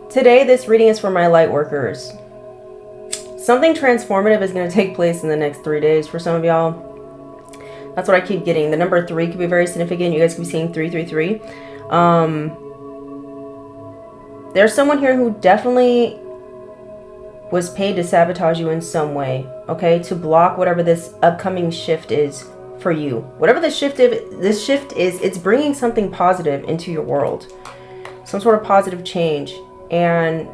Today, this reading is for my light workers. Something transformative is going to take place in the next 3 days for some of y'all. That's what I keep getting. The number 3 could be very significant. You guys could be seeing 333. There's someone here who definitely was paid to sabotage you in some way, okay? To block whatever this upcoming shift is for you. Whatever this shift is, it's bringing something positive into your world. Some sort of positive change. And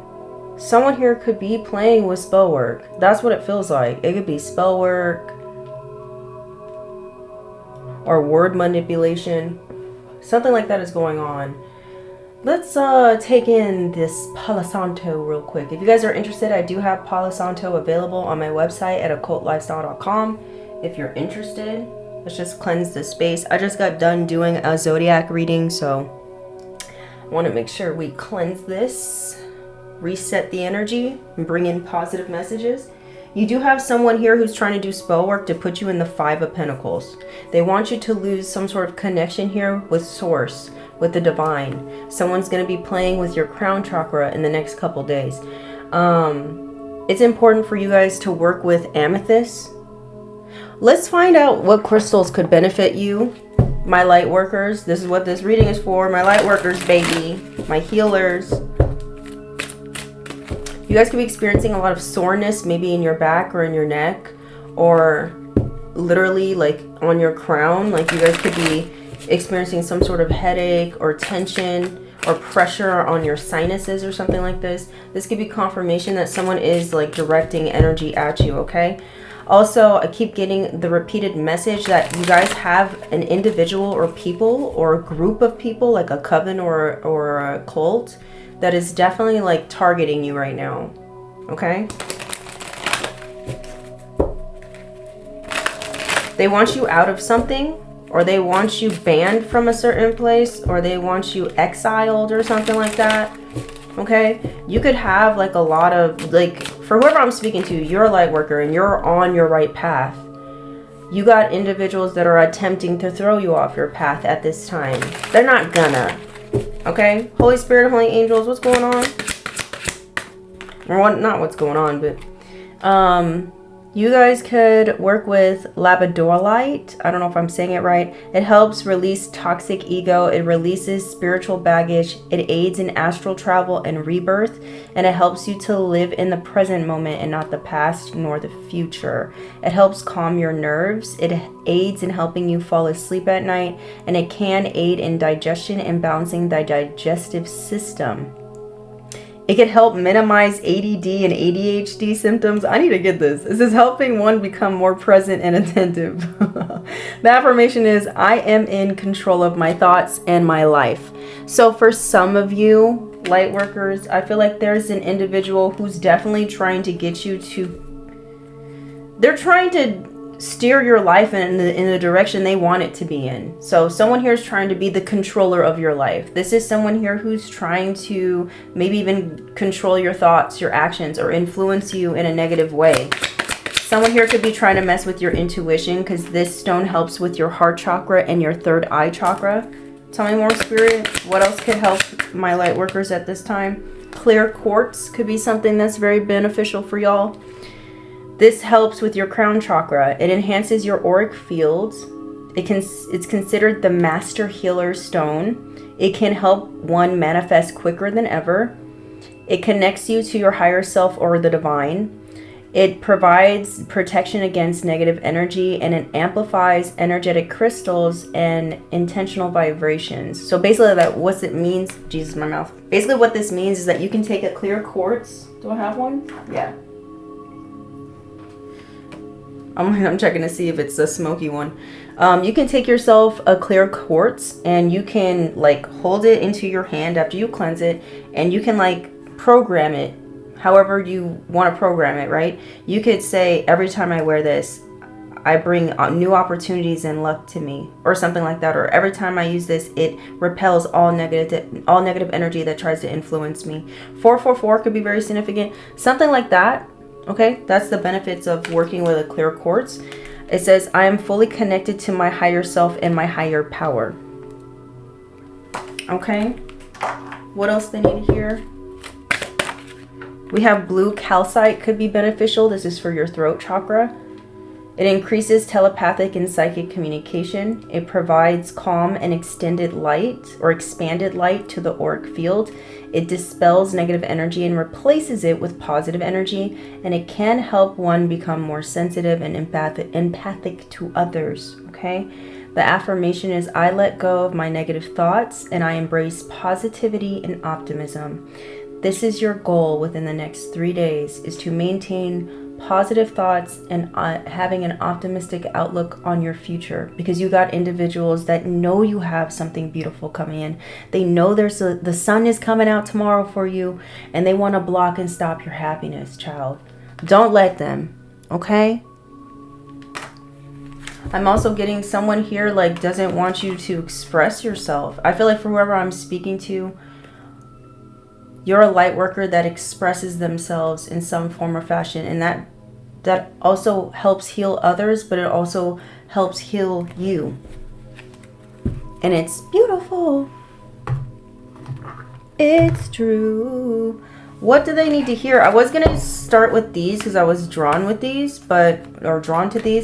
someone here could be playing with spell work. That's what it feels like. It could be spell work or word manipulation. Something like that is going on. Let's take in this Palo Santo real quick. If you guys are interested, I do have Palo Santo available on my website at occultlifestyle.com. If you're interested, let's just cleanse the space. I just got done doing a zodiac reading, so I want to make sure we cleanse this, reset the energy, and bring in positive messages. You do have someone here who's trying to do spell work to put you in the 5 of Pentacles. They want you to lose some sort of connection here with Source, with the divine. Someone's going to be playing with your crown chakra in the next couple days. It's important for you guys to work with amethyst. Let's find out what crystals could benefit you, my light workers. This is what this reading is for. My light workers, baby. My healers. You guys could be experiencing a lot of soreness, maybe in your back or in your neck, or literally like on your crown. Like you guys could be experiencing some sort of headache or tension or pressure on your sinuses or something like this. This could be confirmation that someone is like directing energy at you, okay? Also, I keep getting the repeated message that you guys have an individual or people or a group of people, like a coven or a cult, that is definitely like targeting you right now, okay? They want you out of something, or they want you banned from a certain place, or they want you exiled or something like that, okay? You could have like a lot of, like, for whoever I'm speaking to, you're a light worker and you're on your right path. You got individuals that are attempting to throw you off your path at this time. They're not gonna. Okay, Holy Spirit, Holy Angels, what's going on? Or what, not what's going on, but you guys could work with labradorite. I don't know if I'm saying it right. It helps release toxic ego. It releases spiritual baggage. It aids in astral travel and rebirth. And it helps you to live in the present moment and not the past nor the future. It helps calm your nerves. It aids in helping you fall asleep at night. And it can aid in digestion and balancing the digestive system. It can help minimize ADD and ADHD symptoms. I need to get this. This is helping one become more present and attentive. The affirmation is, I am in control of my thoughts and my life. So for some of you light workers, I feel like there's an individual who's definitely trying to get you to, they're trying to steer your life in the direction they want it to be in. So someone here is trying to be the controller of your life. This is someone here who's trying to maybe even control your thoughts, your actions, or influence you in a negative way. Someone here could be trying to mess with your intuition, because this stone helps with your heart chakra and your third eye chakra. Tell me more, Spirit. What else could help my light workers at this time? Clear quartz could be something that's very beneficial for y'all. This helps with your crown chakra. It enhances your auric fields. It's considered the master healer stone. It can help one manifest quicker than ever. It connects you to your higher self or the divine. It provides protection against negative energy, and it amplifies energetic crystals and intentional vibrations. So basically what it means, Jesus, my mouth. Basically what this means is that you can take a clear quartz. Do I have one? Yeah. I'm checking to see if it's a smoky one. You can take yourself a clear quartz and you can like hold it into your hand after you cleanse it, and you can like program it however you want to program it, right? You could say, every time I wear this, I bring new opportunities and luck to me, or something like that. Or every time I use this, it repels all negative energy that tries to influence me. 444 could be very significant. Something like that. Okay, that's the benefits of working with a clear quartz. It says, I am fully connected to my higher self and my higher power. Okay, what else they need to hear? We have blue calcite could be beneficial. This is for your throat chakra. It increases telepathic and psychic communication. It provides calm and extended light or expanded light to the auric field. It dispels negative energy and replaces it with positive energy. And it can help one become more sensitive and empathic to others. Okay. The affirmation is, I let go of my negative thoughts and I embrace positivity and optimism. This is your goal within the next 3 days, is to maintain positive thoughts and having an optimistic outlook on your future, because you got individuals that know you have something beautiful coming in. They know the sun is coming out tomorrow for you, and they want to block and stop your happiness, child. Don't let them, okay? I'm also getting someone here like doesn't want you to express yourself. I feel like for whoever I'm speaking to, you're a light worker that expresses themselves in some form or fashion, and that also helps heal others, but it also helps heal you. And it's beautiful. It's true. What do they need to hear? I was gonna start with these because I was drawn to these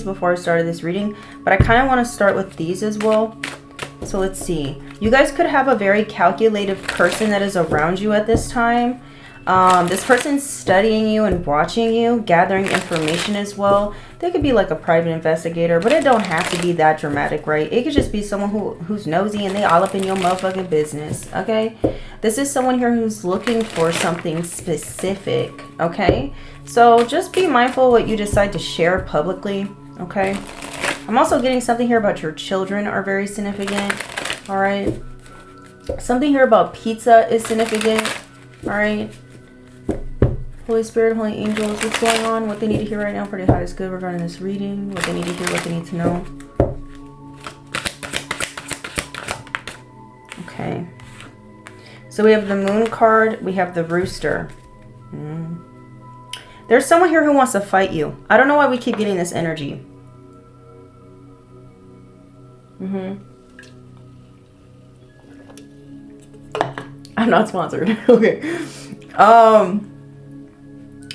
before I started this reading, but I kind of want to start with these as well. So let's see. You guys could have a very calculative person that is around you at this time. This person's studying you and watching you, gathering information as well. They could be like a private investigator, but it don't have to be that dramatic, right? It could just be someone who's nosy and they all up in your motherfucking business, okay? This is someone here who's looking for something specific, okay? So just be mindful what you decide to share publicly, okay? I'm also getting something here about your children are very significant, all right? Something here about pizza is significant, all right? Holy Spirit, Holy Angels, what's going on? What they need to hear right now for the highest good regarding this reading. What they need to hear, what they need to know. Okay. So we have the Moon card. We have the Rooster. There's someone here who wants to fight you. I don't know why we keep getting this energy. I'm not sponsored. Okay.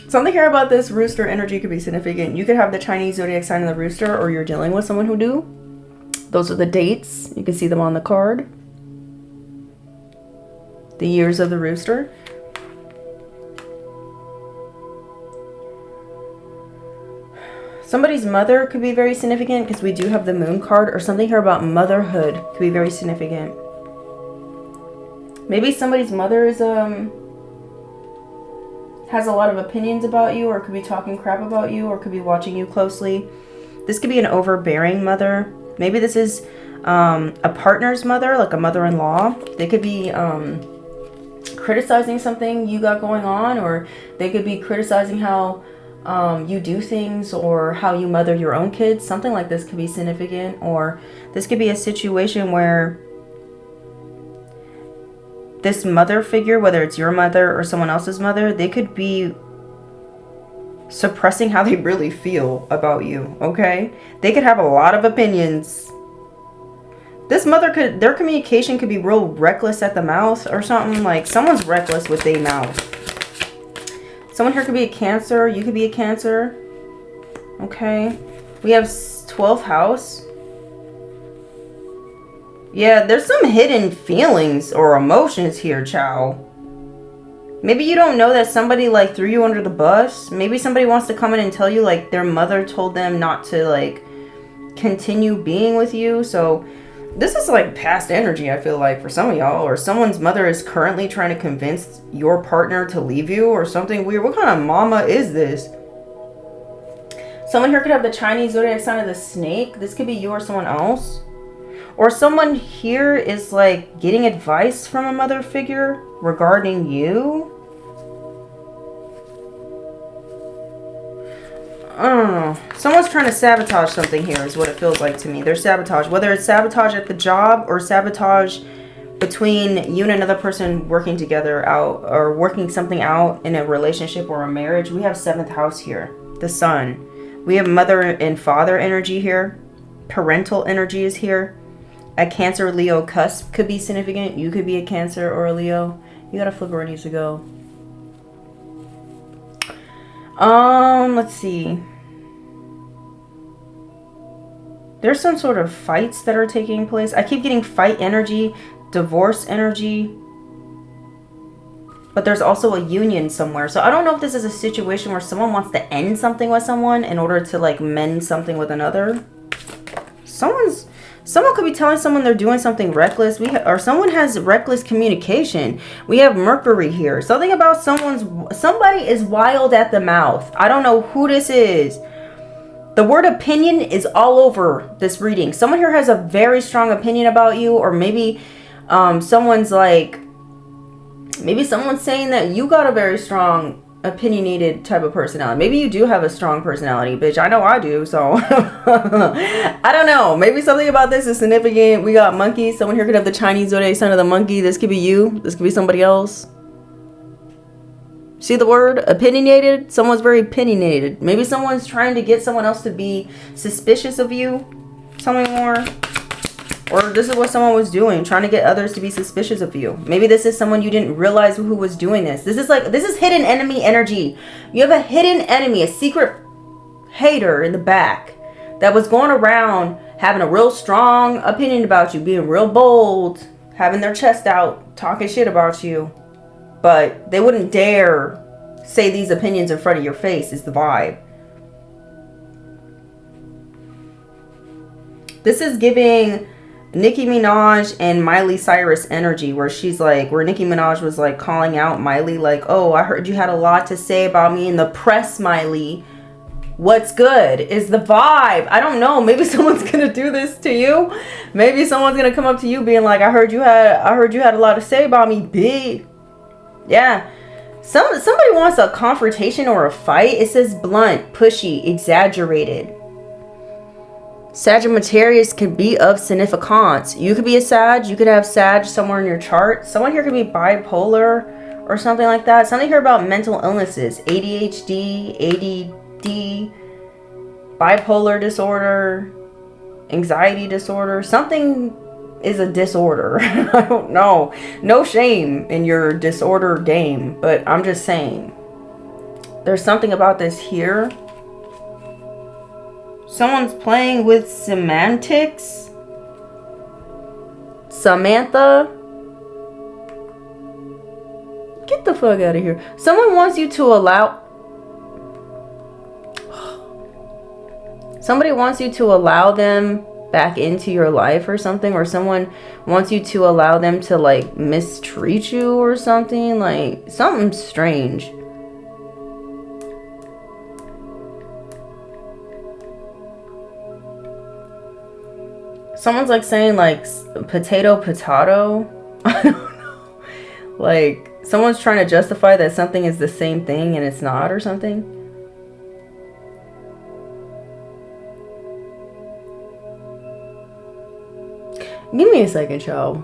Something here about this rooster energy could be significant. You could have the Chinese zodiac sign of the rooster, or you're dealing with someone who do. Those are the dates. You can see them on the card. The years of the rooster. Somebody's mother could be very significant because we do have the Moon card, or something here about motherhood could be very significant. Maybe somebody's mother is has a lot of opinions about you, or could be talking crap about you, or could be watching you closely. This could be an overbearing mother. Maybe this is a partner's mother, like a mother-in-law. They could be criticizing something you got going on, or they could be criticizing how you do things, or how you mother your own kids. Something like this could be significant. Or this could be a situation where this mother figure, whether it's your mother or someone else's mother, they could be suppressing how they really feel about you, okay? They could have a lot of opinions. This mother could, their communication could be real reckless at the mouth or something. Like someone's reckless with their mouth. Someone here could be a Cancer. You could be a Cancer. Okay. We have 12th house. Yeah, there's some hidden feelings or emotions here, child. Maybe you don't know that somebody like threw you under the bus. Maybe somebody wants to come in and tell you like their mother told them not to like continue being with you. So this is like past energy, I feel like, for some of y'all. Or someone's mother is currently trying to convince your partner to leave you or something weird. What kind of mama is this? Someone here could have the Chinese zodiac sign of the snake. This could be you or someone else. Or someone here is like getting advice from a mother figure regarding you. I don't know. Someone's trying to sabotage something here is what it feels like to me. There's sabotage. Whether it's sabotage at the job or sabotage between you and another person working together out, or working something out in a relationship or a marriage. We have 7th house here. The sun. We have mother and father energy here. Parental energy is here. A Cancer Leo cusp could be significant. You could be a Cancer or a Leo. You gotta flip where it needs to go. Let's see. There's some sort of fights that are taking place. I keep getting fight energy, divorce energy. But there's also a union somewhere. So I don't know if this is a situation where someone wants to end something with someone in order to like mend something with another. Someone could be telling someone they're doing something reckless. Or someone has reckless communication. We have Mercury here. Something about somebody is wild at the mouth. I don't know who this is. The word opinion is all over this reading. Someone here has a very strong opinion about you, or maybe someone's saying that you got a very strong opinionated type of personality. Maybe you do have a strong personality, bitch. I know I do, so I don't know. Maybe something about this is significant. We got monkeys. Someone here could have the Chinese zodiac sign of the monkey. This could be you. This could be somebody else. See the word opinionated? Someone's very opinionated. Maybe someone's trying to get someone else to be suspicious of you. Something more. Or this is what someone was doing, trying to get others to be suspicious of you. Maybe this is someone you didn't realize who was doing this. This is hidden enemy energy. You have a hidden enemy, a secret hater in the back that was going around having a real strong opinion about you, being real bold, having their chest out, talking shit about you. But they wouldn't dare say these opinions in front of your face, is the vibe. This is giving Nicki Minaj and Miley Cyrus energy, where Nicki Minaj was like calling out Miley, like, oh, I heard you had a lot to say about me in the press, Miley. What's good is the vibe. I don't know. Maybe someone's gonna do this to you. Maybe someone's gonna come up to you being like, I heard you had a lot to say about me, B. Yeah. Somebody wants a confrontation or a fight. It says blunt, pushy, exaggerated. Sagittarius can be of significance. You could be a Sag. You could have Sag somewhere in your chart. Someone here could be bipolar or something like that. Something here about mental illnesses. ADHD, ADD, bipolar disorder, anxiety disorder. Something is a disorder. I don't know. No shame in your disorder game, but I'm just saying. There's something about this here. Someone's playing with semantics. Samantha. Get the fuck out of here. Someone wants you to allow... Somebody wants you to allow them back into your life or something. Or someone wants you to allow them to like mistreat you or something. Like something strange. Someone's like saying like potato. I don't know. Like someone's trying to justify that something is the same thing and it's not or something. Give me a second, y'all.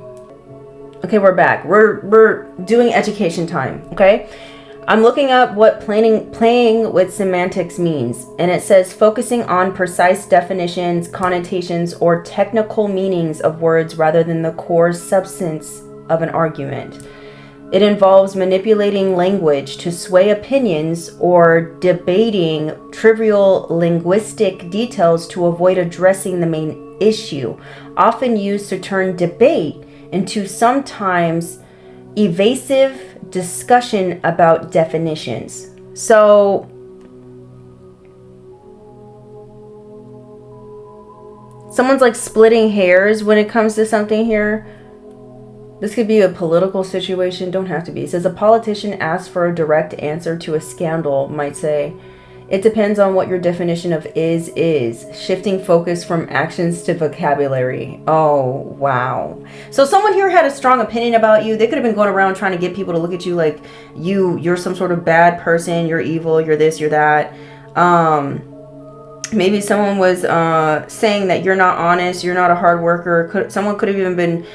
Okay, we're back. We're doing education time, okay? I'm looking up what playing with semantics means, and it says focusing on precise definitions, connotations, or technical meanings of words rather than the core substance of an argument. It involves manipulating language to sway opinions or debating trivial linguistic details to avoid addressing the main issue, often used to turn debate into sometimes evasive discussion about definitions. So someone's like splitting hairs when it comes to something here. This could be a political situation, don't have to be. It says a politician asks for a direct answer to a scandal, might say. It depends on what your definition of is. Shifting focus from actions to vocabulary. Oh, wow. So someone here had a strong opinion about you. They could have been going around trying to get people to look at you like you're some sort of bad person. You're evil. You're this, you're that. Maybe someone was saying that you're not honest. You're not a hard worker. Someone could have even been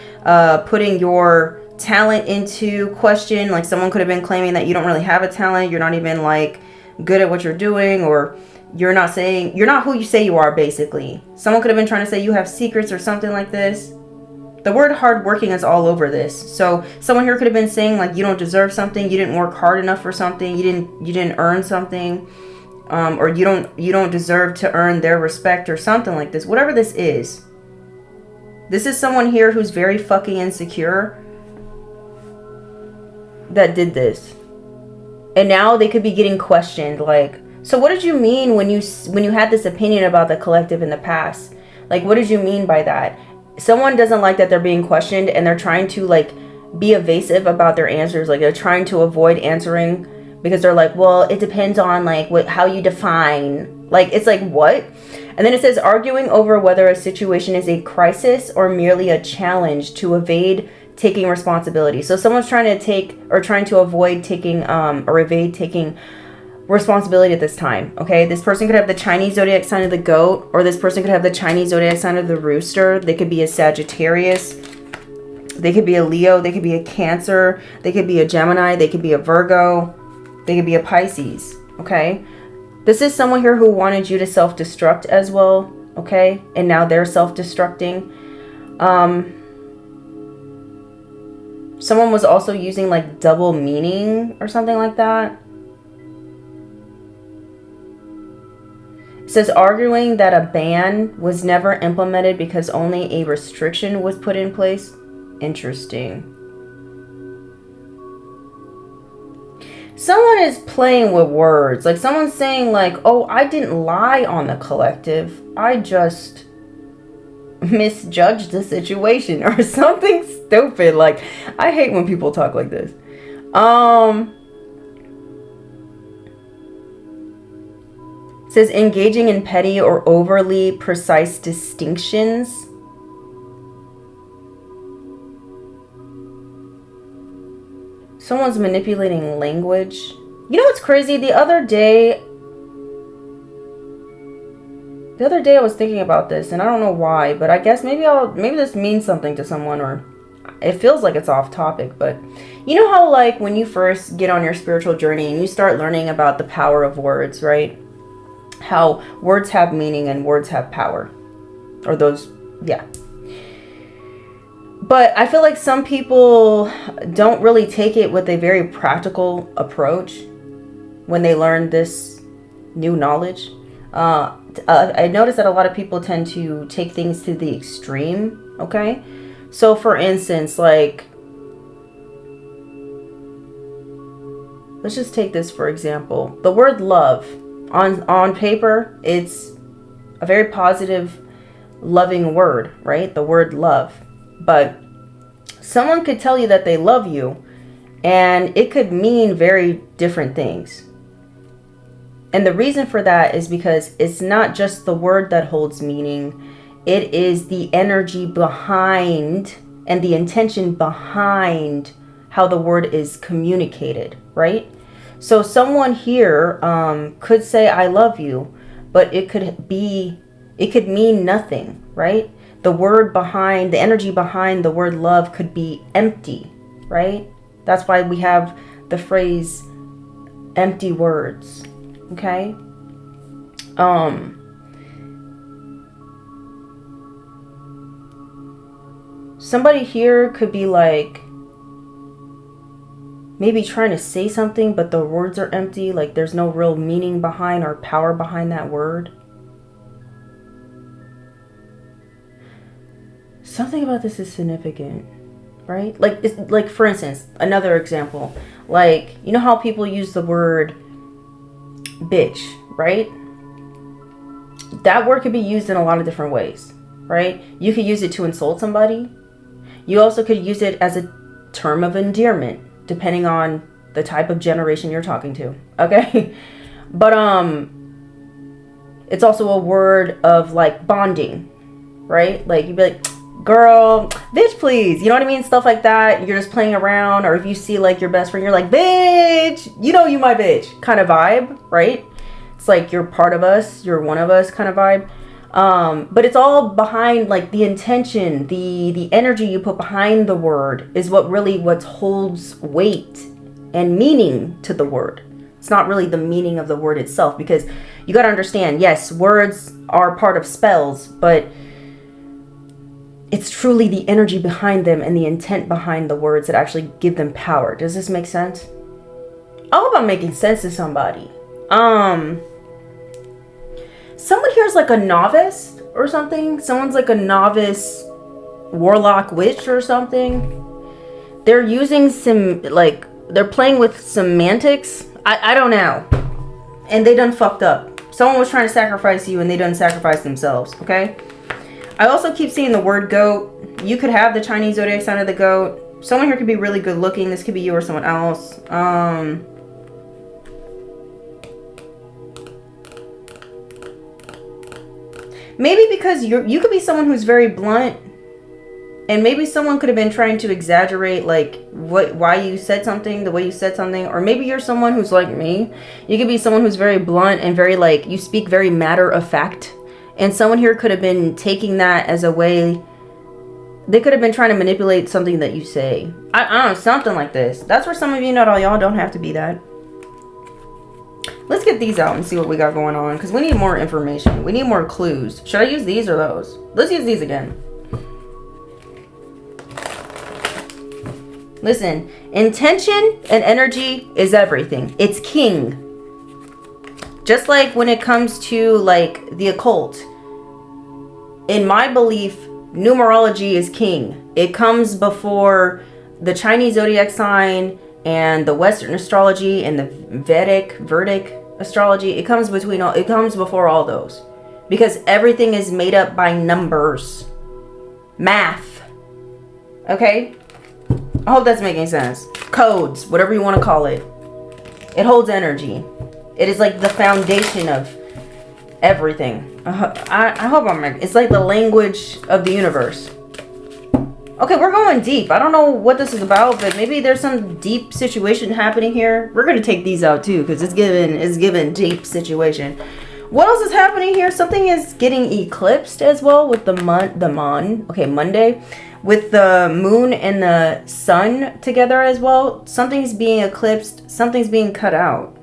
putting your talent into question. Like someone could have been claiming that you don't really have a talent. You're not even like good at what you're doing, or you're not who you say you are, basically. Someone could have been trying to say you have secrets or something like this. The word hardworking is all over this. So someone here could have been saying like you don't deserve something, you didn't work hard enough for something, you didn't earn something, or you don't deserve to earn their respect or something like this. Whatever this is someone here who's very fucking insecure that did this. And now they could be getting questioned like, so what did you mean when you had this opinion about the collective in the past? Like, what did you mean by that? Someone doesn't like that they're being questioned and they're trying to like be evasive about their answers. Like they're trying to avoid answering because they're like, well, it depends on like how you define. Like, it's like, what? And then it says arguing over whether a situation is a crisis or merely a challenge to evade taking responsibility. So someone's trying to avoid taking or evade taking responsibility at this time. Okay, this person could have the Chinese zodiac sign of the goat, or this person could have the Chinese zodiac sign of the rooster. They could be a Sagittarius, they could be a Leo, they could be a Cancer, they could be a Gemini, they could be a Virgo, they could be a Pisces. Okay, this is someone here who wanted you to self-destruct as well. Okay, and now they're self-destructing. Someone was also using like double meaning or something like that. It says arguing that a ban was never implemented because only a restriction was put in place. Interesting. Someone is playing with words. Like someone's saying like, oh, I didn't lie on the collective. I just misjudged the situation or something stupid. Like, I hate when people talk like this. It says engaging in petty or overly precise distinctions. Someone's manipulating language. You know what's crazy? The other day I was thinking about this, and I don't know why, but I guess maybe this means something to someone, or it feels like it's off topic. But you know how like when you first get on your spiritual journey and you start learning about the power of words, right? How words have meaning and words have power, or those, yeah. But I feel like some people don't really take it with a very practical approach when they learn this new knowledge. I noticed that a lot of people tend to take things to the extreme. Okay, so for instance, like, let's just take this for example. The word love on paper, it's a very positive, loving word, right? The word love. But someone could tell you that they love you, and it could mean very different things. And the reason for that is because it's not just the word that holds meaning. It is the energy behind and the intention behind how the word is communicated, right? So someone here could say, I love you, but it could mean nothing, right? The word behind, the energy behind the word love could be empty, right? That's why we have the phrase empty words, okay? Somebody here could be like, maybe trying to say something, but the words are empty, like there's no real meaning behind or power behind that word. Something about this is significant, right? Like, it's like, for instance, another example, like, you know how people use the word bitch, right? That word could be used in a lot of different ways, right? You could use it to insult somebody. You also could use it as a term of endearment, depending on the type of generation you're talking to, okay? But it's also a word of like bonding, right? Like you'd be like, girl, bitch, please. You know what I mean? Stuff like that. You're just playing around. Or if you see like your best friend, you're like, bitch, you know you my bitch kind of vibe, right? It's like you're part of us, you're one of us kind of vibe. But it's all behind like the intention, the energy you put behind the word is what holds weight and meaning to the word. It's not really the meaning of the word itself, because you got to understand, yes, words are part of spells, but it's truly the energy behind them and the intent behind the words that actually give them power. Does this make sense? I hope I'm making sense to somebody. Someone here is like a novice or something. Someone's like a novice warlock witch or something. They're using some, like, they're playing with semantics. I don't know. And they done fucked up. Someone was trying to sacrifice you and they done sacrifice themselves, okay? I also keep seeing the word goat. You could have the Chinese zodiac sign of the goat. Someone here could be really good looking. This could be you or someone else. Maybe because you could be someone who's very blunt. And maybe someone could have been trying to exaggerate, like, why you said something, the way you said something. Or maybe you're someone who's like me. You could be someone who's very blunt and very, like, you speak very matter of fact. And someone here could have been taking that as a way. They could have been trying to manipulate something that you say. I don't know, something like this. That's for some of you, not all y'all. Don't have to be that. Let's get these out and see what we got going on. Because we need more information. We need more clues. Should I use these or those? Let's use these again. Listen, intention and energy is everything. It's king. Just like when it comes to, like, the occult. In my belief, numerology is king. It comes before the Chinese zodiac sign and the Western astrology and the Vedic astrology. It comes before all those. Because everything is made up by numbers. Math. Okay? I hope that's making sense. Codes, whatever you want to call it. It holds energy. It is like the foundation of everything. I hope I'm right. It's like the language of the universe. Okay, we're going deep. I don't know what this is about, but maybe there's some deep situation happening here. We're gonna take these out too, because it's given deep situation. What else is happening here? Something is getting eclipsed as well with Monday. With the moon and the sun together as well. Something's being eclipsed. Something's being cut out.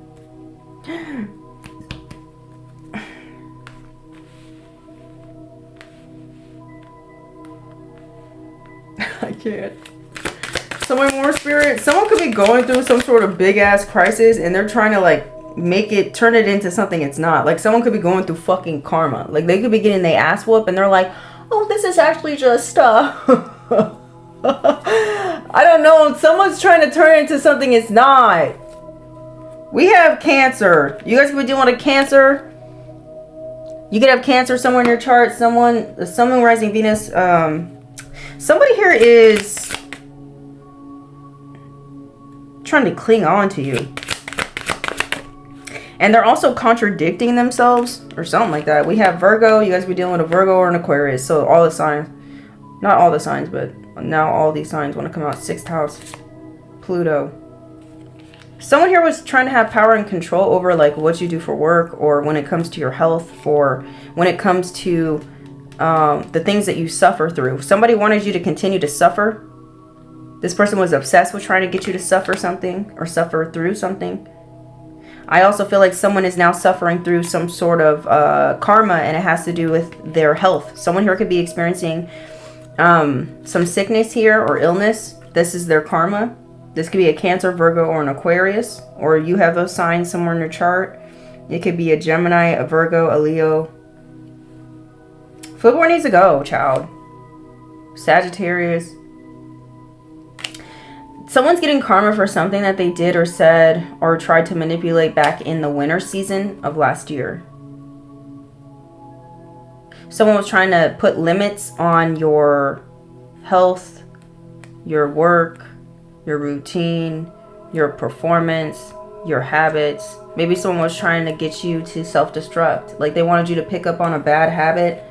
I can't. Someone more spirit. Someone could be going through some sort of big ass crisis and they're trying to, like, turn it into something it's not. Like, someone could be going through fucking karma. Like, they could be getting their ass whooped and they're like, oh, this is actually just I don't know. Someone's trying to turn it into something it's not. We have Cancer. You guys could be dealing with Cancer. You could have Cancer somewhere in your chart. Someone rising Venus. Somebody here is trying to cling on to you. And they're also contradicting themselves or something like that. We have Virgo. You guys be dealing with a Virgo or an Aquarius. So all the signs, not all the signs, but now all these signs want to come out. 6th house, Pluto. Someone here was trying to have power and control over, like, what you do for work, or when it comes to your health, or when it comes to the things that you suffer through. Somebody wanted you to continue to suffer. This person was obsessed with trying to get you to suffer something or suffer through something. I also feel like someone is now suffering through some sort of karma, and it has to do with their health. Someone here could be experiencing some sickness here or illness. This is their karma. This could be a Cancer, Virgo, or an Aquarius, or you have those signs somewhere in your chart. It could be a Gemini, a Virgo, a Leo. Flip where it needs to go, child. Sagittarius. Someone's getting karma for something that they did or said or tried to manipulate back in the winter season of last year. Someone was trying to put limits on your health, your work, your routine, your performance, your habits. Maybe someone was trying to get you to self-destruct. Like, they wanted you to pick up on a bad habit.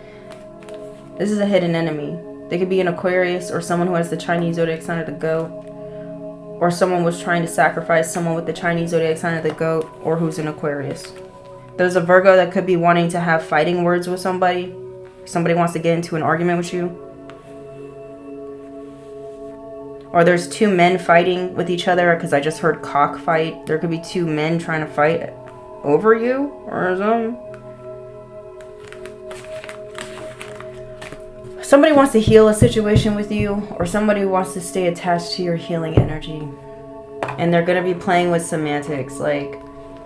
This is a hidden enemy. They could be an Aquarius or someone who has the Chinese zodiac sign of the goat. Or someone was trying to sacrifice someone with the Chinese zodiac sign of the goat, or who's an Aquarius. There's a Virgo that could be wanting to have fighting words with somebody. Somebody wants to get into an argument with you. Or there's two men fighting with each other, because I just heard cockfight. There could be two men trying to fight over you or something. somebody wants to heal a situation with you, or somebody wants to stay attached to your healing energy. And they're going to be playing with semantics like,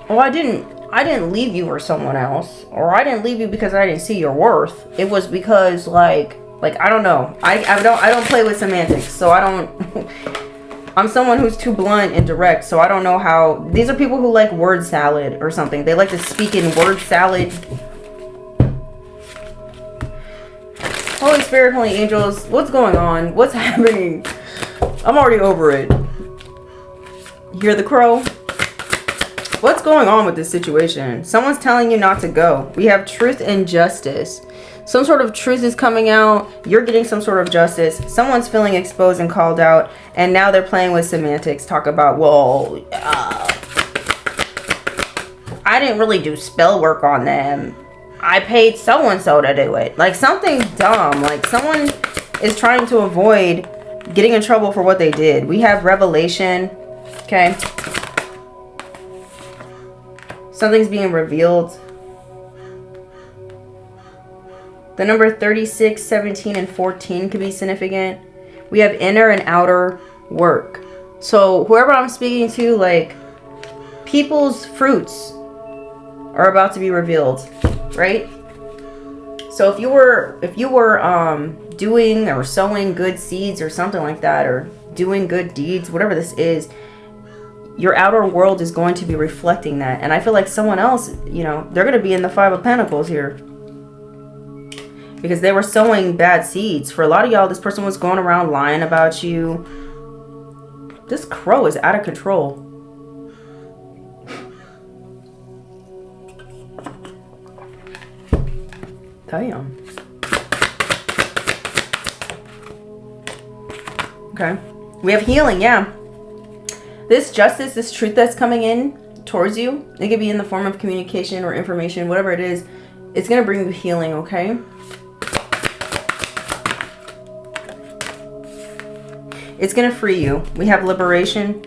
oh, I didn't leave you for someone else, or I didn't leave you because I didn't see your worth. It was because like I don't know. I don't play with semantics, so I don't. I'm someone who's too blunt and direct, so I don't know how. These are people who like word salad or something. They like to speak in word salad. Holy Spirit, Holy Angels, what's going on? What's happening? I'm already over it. Hear the crow? What's going on with this situation? Someone's telling you not to go. We have truth and justice. Some sort of truth is coming out. You're getting some sort of justice. Someone's feeling exposed and called out. And now they're playing with semantics. Talk about, well, I didn't really do spell work on them. I paid so-and-so to do it. Like something dumb. Like someone is trying to avoid getting in trouble for what they did. We have revelation. Okay. Something's being revealed. The number 36, 17, and 14 could be significant. We have inner and outer work. So whoever I'm speaking to, like, people's fruits are about to be revealed, right? So if you were doing or sowing good seeds or something like that, or doing good deeds, whatever this is, your outer world is going to be reflecting that. And I feel like someone else, you know, they're going to be in the 5 of Pentacles here. Because they were sowing bad seeds. For a lot of y'all, this person was going around lying about you. This crow is out of control. Damn. Okay. We have healing, yeah. This justice, this truth that's coming in towards you, it could be in the form of communication or information, whatever it is. It's going to bring you healing, okay? It's going to free you. We have liberation.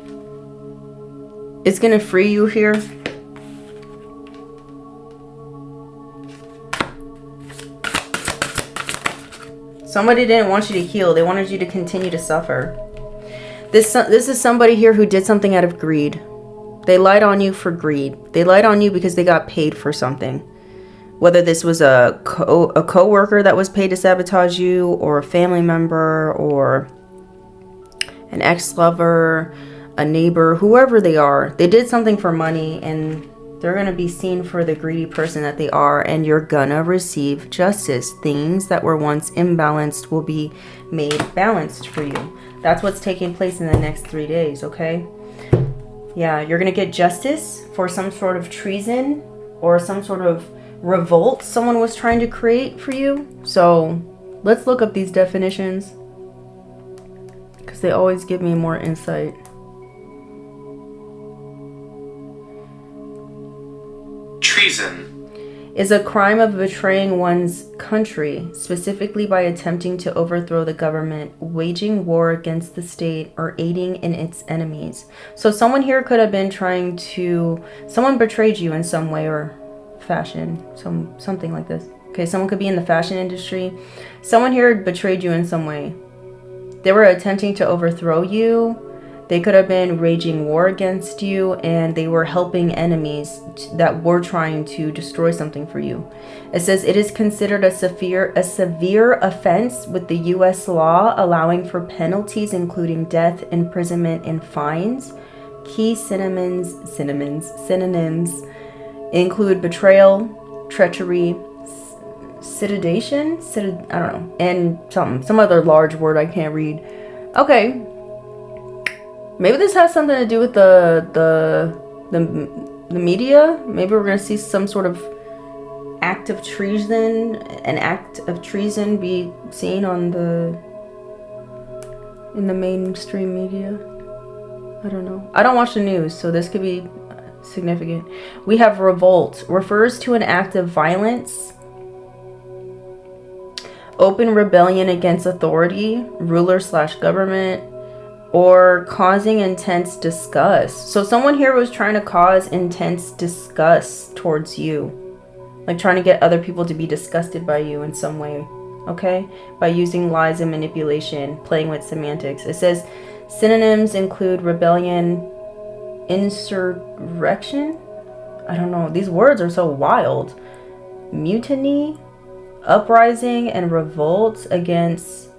It's going to free you here. Somebody didn't want you to heal. They wanted you to continue to suffer. This is somebody here who did something out of greed. They lied on you for greed. They lied on you because they got paid for something. Whether this was a co-worker that was paid to sabotage you, or a family member, or an ex-lover, a neighbor, whoever they are. They did something for money, and they're going to be seen for the greedy person that they are, and you're gonna receive justice. Things that were once imbalanced will be made balanced for you. That's what's taking place in the next 3 days, okay? Yeah, you're going to get justice for some sort of treason or some sort of revolt someone was trying to create for you. So let's look up these definitions, because they always give me more insight. Treason is a crime of betraying one's country, specifically by attempting to overthrow the government, waging war against the state, or aiding in its enemies. So someone here could have been trying to, someone betrayed you in some way or fashion, something like this. Okay, someone could be in the fashion industry. Someone here betrayed you in some way. They were attempting to overthrow you. They could have been waging war against you, and they were helping enemies that were trying to destroy something for you. It says it is considered a severe offense with the U.S. law, allowing for penalties including death, imprisonment, and fines. Key synonyms include betrayal, treachery, sedition, I don't know, and some other large word I can't read. Okay. Maybe this has something to do with the media. Maybe we're gonna see some sort of act of treason, an act of treason be seen in the mainstream media. I don't know. I don't watch the news, so this could be significant. We have revolt, refers to an act of violence, open rebellion against authority, ruler/government, or causing intense disgust. So someone here was trying to cause intense disgust towards you. Like trying to get other people to be disgusted by you in some way. okay? By using lies and manipulation, playing with semantics. It says synonyms include rebellion, insurrection. I don't know. These words are so wild. Mutiny, uprising, and revolt against,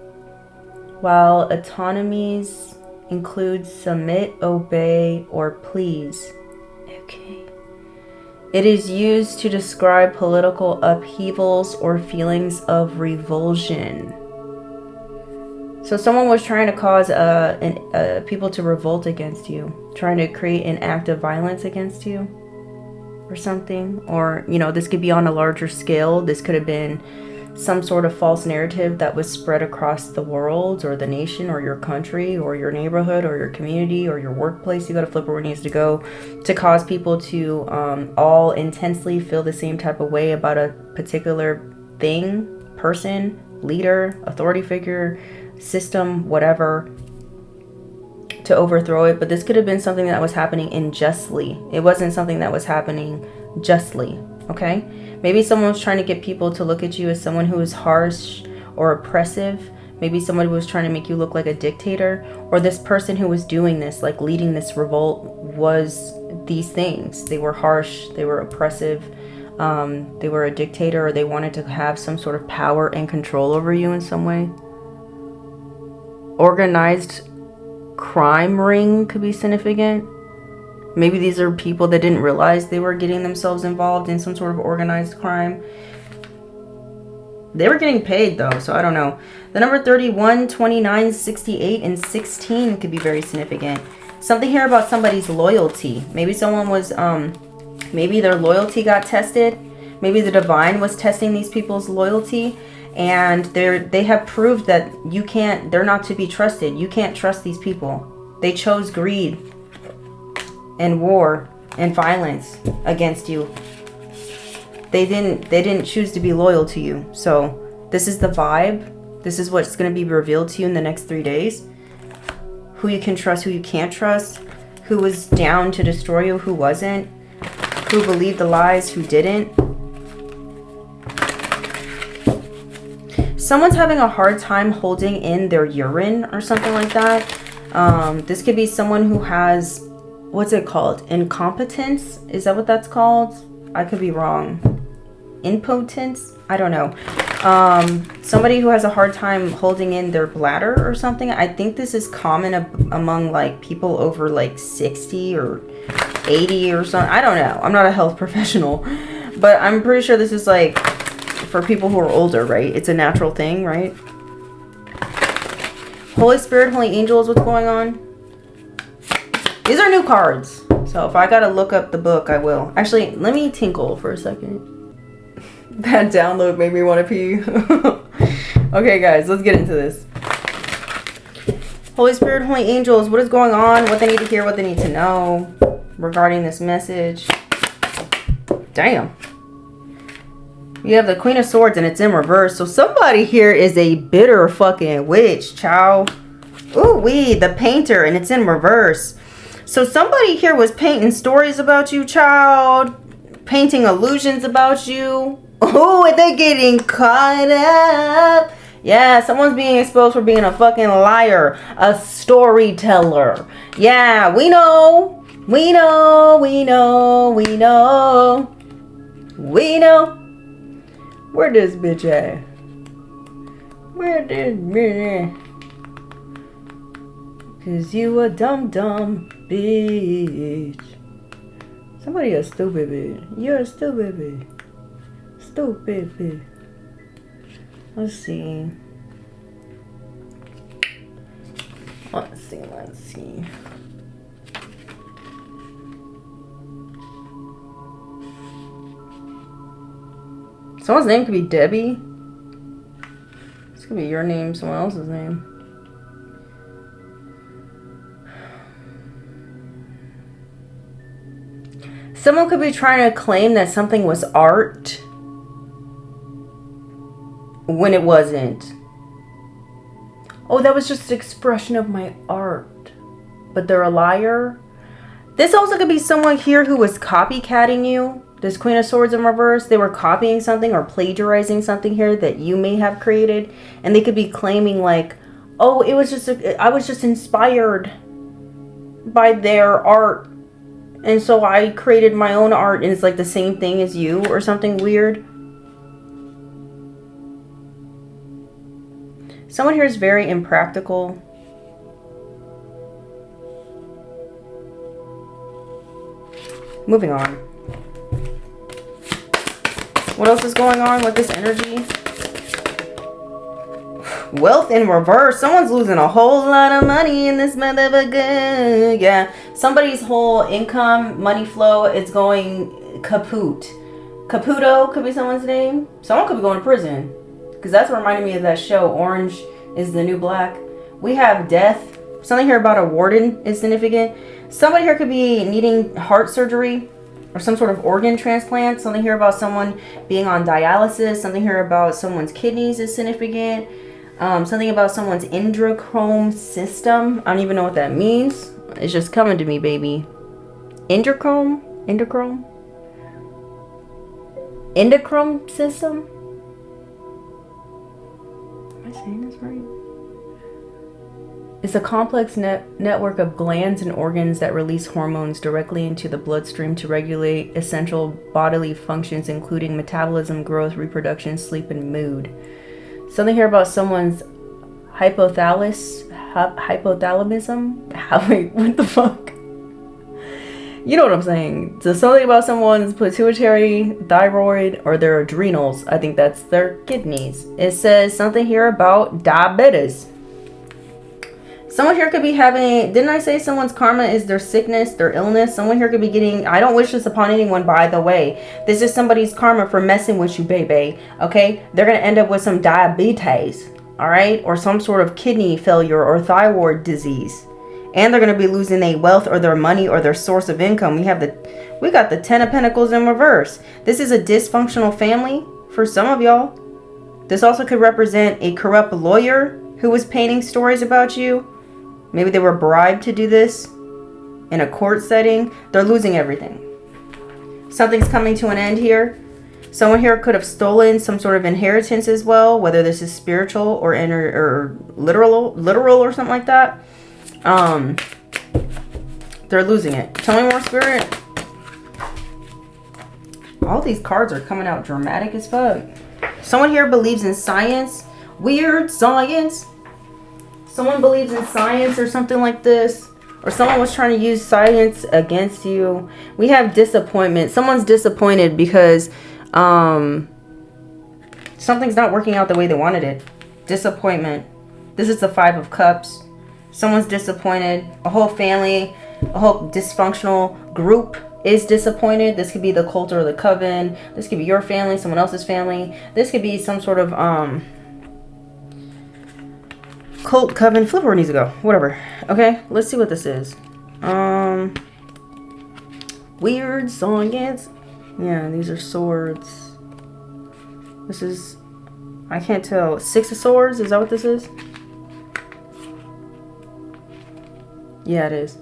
while autonomies include submit, obey, or please. Okay. It is used to describe political upheavals or feelings of revulsion. So someone was trying to cause people to revolt against you, trying to create an act of violence against you or something. Or, you know, this could be on a larger scale. This could have been some sort of false narrative that was spread across the world or the nation or your country or your neighborhood or your community or your workplace. You got to flip where it needs to go to cause people to all intensely feel the same type of way about a particular thing, person, leader, authority figure, system, whatever, to overthrow it. But this could have been something that was happening unjustly. It wasn't something that was happening justly, okay? Maybe someone was trying to get people to look at you as someone who is harsh or oppressive. Maybe somebody was trying to make you look like a dictator, or this person who was doing this, like leading this revolt, was these things. They were harsh, they were oppressive, they were a dictator, or they wanted to have some sort of power and control over you in some way. Organized crime ring could be significant. Maybe these are people that didn't realize they were getting themselves involved in some sort of organized crime. They were getting paid though, so I don't know. The number 31, 29, 68, and 16 could be very significant. Something here about somebody's loyalty. Maybe someone was, maybe their loyalty got tested. Maybe the divine was testing these people's loyalty. And they have proved that they're not to be trusted. You can't trust these people. They chose greed and war and violence against you. They didn't choose to be loyal to you. So this is the vibe. This is what's going to be revealed to you in the next 3 days. Who you can trust, who you can't trust. Who was down to destroy you, who wasn't. Who believed the lies, who didn't. Someone's having a hard time holding in their urine or something like that. This could be someone who has, what's it called? Incompetence? Is that what that's called? I could be wrong. Impotence? I don't know. Somebody who has a hard time holding in their bladder or something. I think this is common among like people over like 60 or 80 or something. I don't know. I'm not a health professional. But I'm pretty sure this is like for people who are older, right? It's a natural thing, right? Holy Spirit, Holy Angels, what's going on? These are new cards. So if I gotta look up the book, I will. Actually, let me tinkle for a second. That download made me want to pee. Okay, guys, let's get into this. Holy Spirit, Holy Angels, what is going on? What they need to hear, what they need to know regarding this message. Damn. You have the Queen of Swords and it's in reverse. So somebody here is a bitter fucking witch, chow. Ooh wee, the painter, and it's in reverse. So somebody here was painting stories about you, child. Painting illusions about you. Oh, and they getting caught up. Yeah, someone's being exposed for being a fucking liar. A storyteller. Yeah, we know. We know, we know, we know. We know. Where this bitch at? Where this bitch at? Cause you a dumb bitch. Somebody a stupid bitch. You're a stupid bitch. Stupid bitch. Let's see. Let's see. Someone's name could be Debbie. This could be your name, someone else's name. Someone could be trying to claim that something was art when it wasn't. Oh, that was just an expression of my art. But they're a liar. This also could be someone here who was copycatting you. This Queen of Swords in reverse, they were copying something or plagiarizing something here that you may have created. And they could be claiming like, oh, it was just, I was just inspired by their art. And so I created my own art and it's like the same thing as you or something weird. Someone here is very impractical. Moving on. What else is going on with this energy? Wealth in reverse. Someone's losing a whole lot of money in this motherfucker. Yeah. Somebody's whole income, money flow is going kaput. Caputo could be someone's name. Someone could be going to prison. Because that's what reminded me of that show, Orange is the New Black. We have death. Something here about a warden is significant. Somebody here could be needing heart surgery or some sort of organ transplant. Something here about someone being on dialysis. Something here about someone's kidneys is significant. Something about someone's endocrine system. I don't even know what that means. It's just coming to me, baby. Endocrine system. Am I saying this right? It's a complex network of glands and organs that release hormones directly into the bloodstream to regulate essential bodily functions, including metabolism, growth, reproduction, sleep, and mood. Something here about someone's hypothalamusm. Wait, what the fuck? You know what I'm saying. So something about someone's pituitary, thyroid, or their adrenals. I think that's their kidneys. It says something here about diabetes. Someone here could be having, didn't I say someone's karma is their sickness, their illness? Someone here could be getting, I don't wish this upon anyone, by the way. This is somebody's karma for messing with you, baby. Okay? They're going to end up with some diabetes. All right? Or some sort of kidney failure or thyroid disease. And they're going to be losing their wealth or their money or their source of income. We got the 10 of Pentacles in reverse. This is a dysfunctional family for some of y'all. This also could represent a corrupt lawyer who was painting stories about you. Maybe they were bribed to do this in a court setting. They're losing everything. Something's coming to an end here. Someone here could have stolen some sort of inheritance as well, whether this is spiritual or literal or something like that. They're losing it. Tell me more, Spirit. All these cards are coming out dramatic as fuck. Someone here believes in science. Weird science. Someone believes in science or something like this. Or someone was trying to use science against you. We have disappointment. Someone's disappointed because something's not working out the way they wanted it. Disappointment. This is the 5 of Cups. Someone's disappointed. A whole family, a whole dysfunctional group is disappointed. This could be the cult or the coven. This could be your family, someone else's family. This could be some sort of cult, coven, flip where it needs to go. Whatever. Okay, let's see what this is. Weird science. Yeah, these are swords. This is, I can't tell. 6 of Swords, is that what this is? Yeah, it is.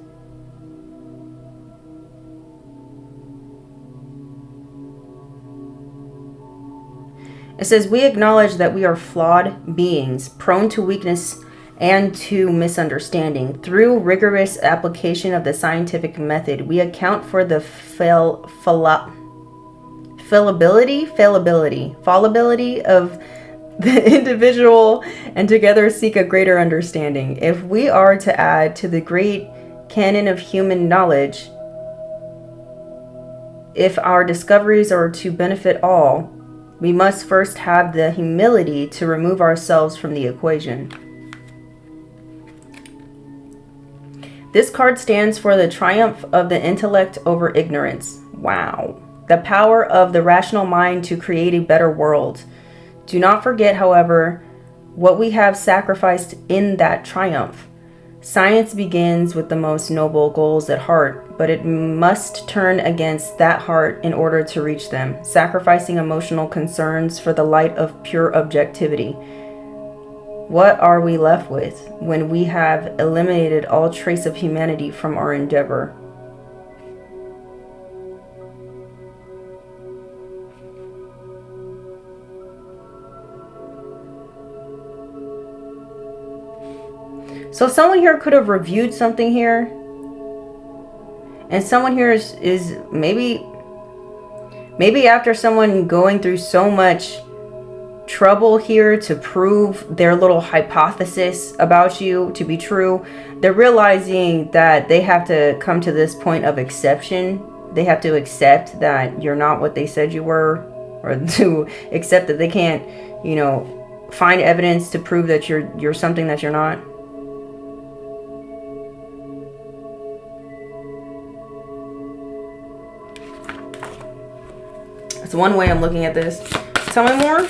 It says, we acknowledge that we are flawed beings, prone to weakness and to misunderstanding. Through rigorous application of the scientific method, we account for the fallibility of the individual and together seek a greater understanding. If we are to add to the great canon of human knowledge, if our discoveries are to benefit all, we must first have the humility to remove ourselves from the equation. This card stands for the triumph of the intellect over ignorance. Wow. The power of the rational mind to create a better world. Do not forget, however, what we have sacrificed in that triumph. Science begins with the most noble goals at heart, but it must turn against that heart in order to reach them, sacrificing emotional concerns for the light of pure objectivity. What are we left with when we have eliminated all trace of humanity from our endeavor? So someone here could have reviewed something here. And someone here is maybe after someone going through so much trouble here to prove their little hypothesis about you to be true, they're realizing that they have to come to this point of exception. They have to accept that you're not what they said you were, or to accept that they can't, you know, find evidence to prove that you're something that you're not. That's one way I'm looking at this. Tell me more.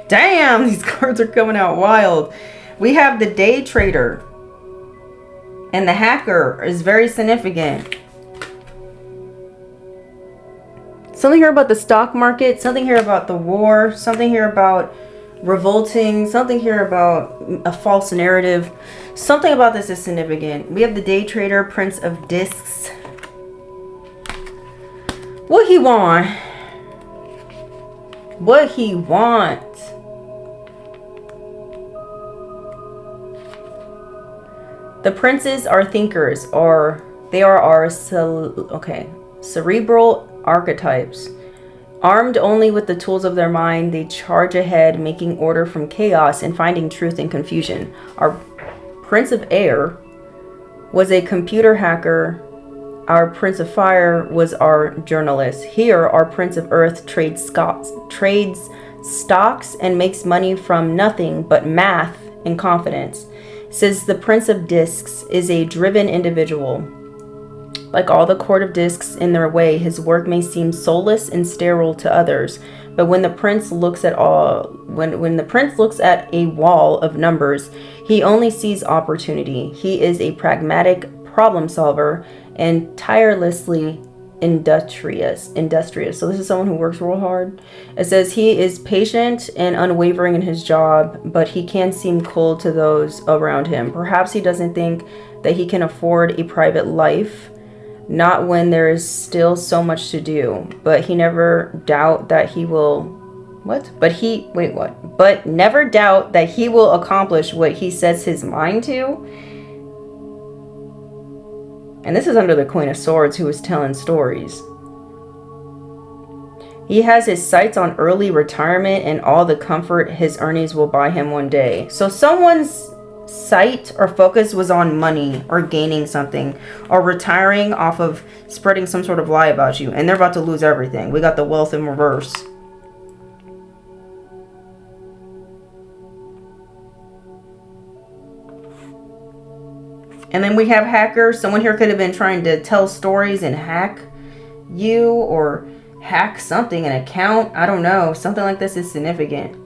Damn, these cards are coming out wild. We have the day trader. And the hacker is very significant. Something here about the stock market. Something here about the war. Something here about revolting. Something here about a false narrative. Something about this is significant. We have the day trader, Prince of Discs. What he want? What he want? The princes are thinkers, or they are our cerebral archetypes. Armed only with the tools of their mind, they charge ahead, making order from chaos and finding truth in confusion. Our Prince of Air was a computer hacker. Our Prince of Fire was our journalist. Here, our Prince of Earth trades stocks and makes money from nothing but math and confidence. Says the Prince of Discs is a driven individual. Like all the court of discs in their way, his work may seem soulless and sterile to others. But when the prince looks at when the prince looks at a wall of numbers, he only sees opportunity. He is a pragmatic problem solver and tirelessly industrious. So this is someone who works real hard. It says he is patient and unwavering in his job, but he can seem cold to those around him. Perhaps he doesn't think that he can afford a private life, not when there is still so much to do. But he never doubt that he will But never doubt that he will accomplish what he sets his mind to. And this is under the Queen of Swords, who is telling stories. He has his sights on early retirement and all the comfort his earnings will buy him one day. So someone's sight or focus was on money or gaining something or retiring off of spreading some sort of lie about you. And they're about to lose everything. We got the wealth in reverse. And then we have hacker. Someone here could have been trying to tell stories and hack you or hack something, an account. I don't know. Something like this is significant.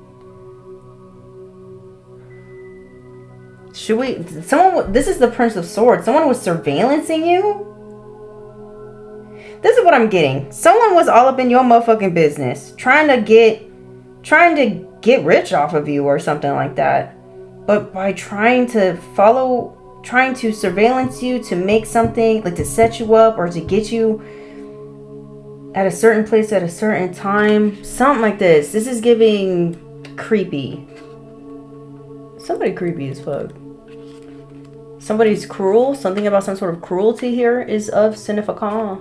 This is the Prince of Swords. Someone was surveillancing you? This is what I'm getting. Someone was all up in your motherfucking business. Trying to get rich off of you or something like that. But by trying to surveillance you to make something, like to set you up or to get you at a certain place at a certain time. Something like this. This is giving creepy. Somebody creepy as fuck. Somebody's cruel. Something about some sort of cruelty here is of significance.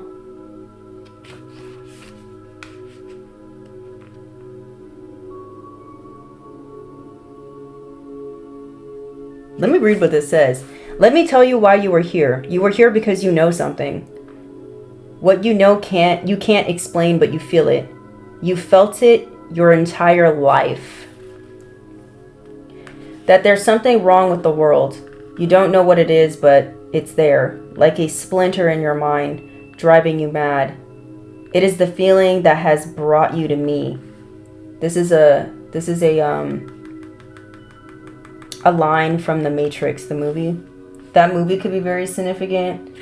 Let me read what this says. Let me tell you why you were here. You were here because you know something. What you know you can't explain, but you feel it. You felt it your entire life. That there's something wrong with the world. You don't know what it is, but it's there, like a splinter in your mind, driving you mad. It is the feeling that has brought you to me. This is a line from The Matrix, the movie. That movie could be very significant.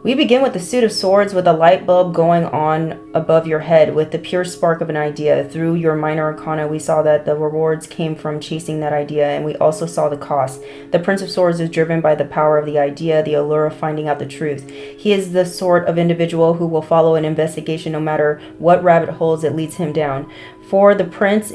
We begin with the Suit of Swords with a light bulb going on above your head with the pure spark of an idea. Through your minor arcana, we saw that the rewards came from chasing that idea, and we also saw the cost. The Prince of Swords is driven by the power of the idea, the allure of finding out the truth. He is the sort of individual who will follow an investigation no matter what rabbit holes it leads him down. For the prince,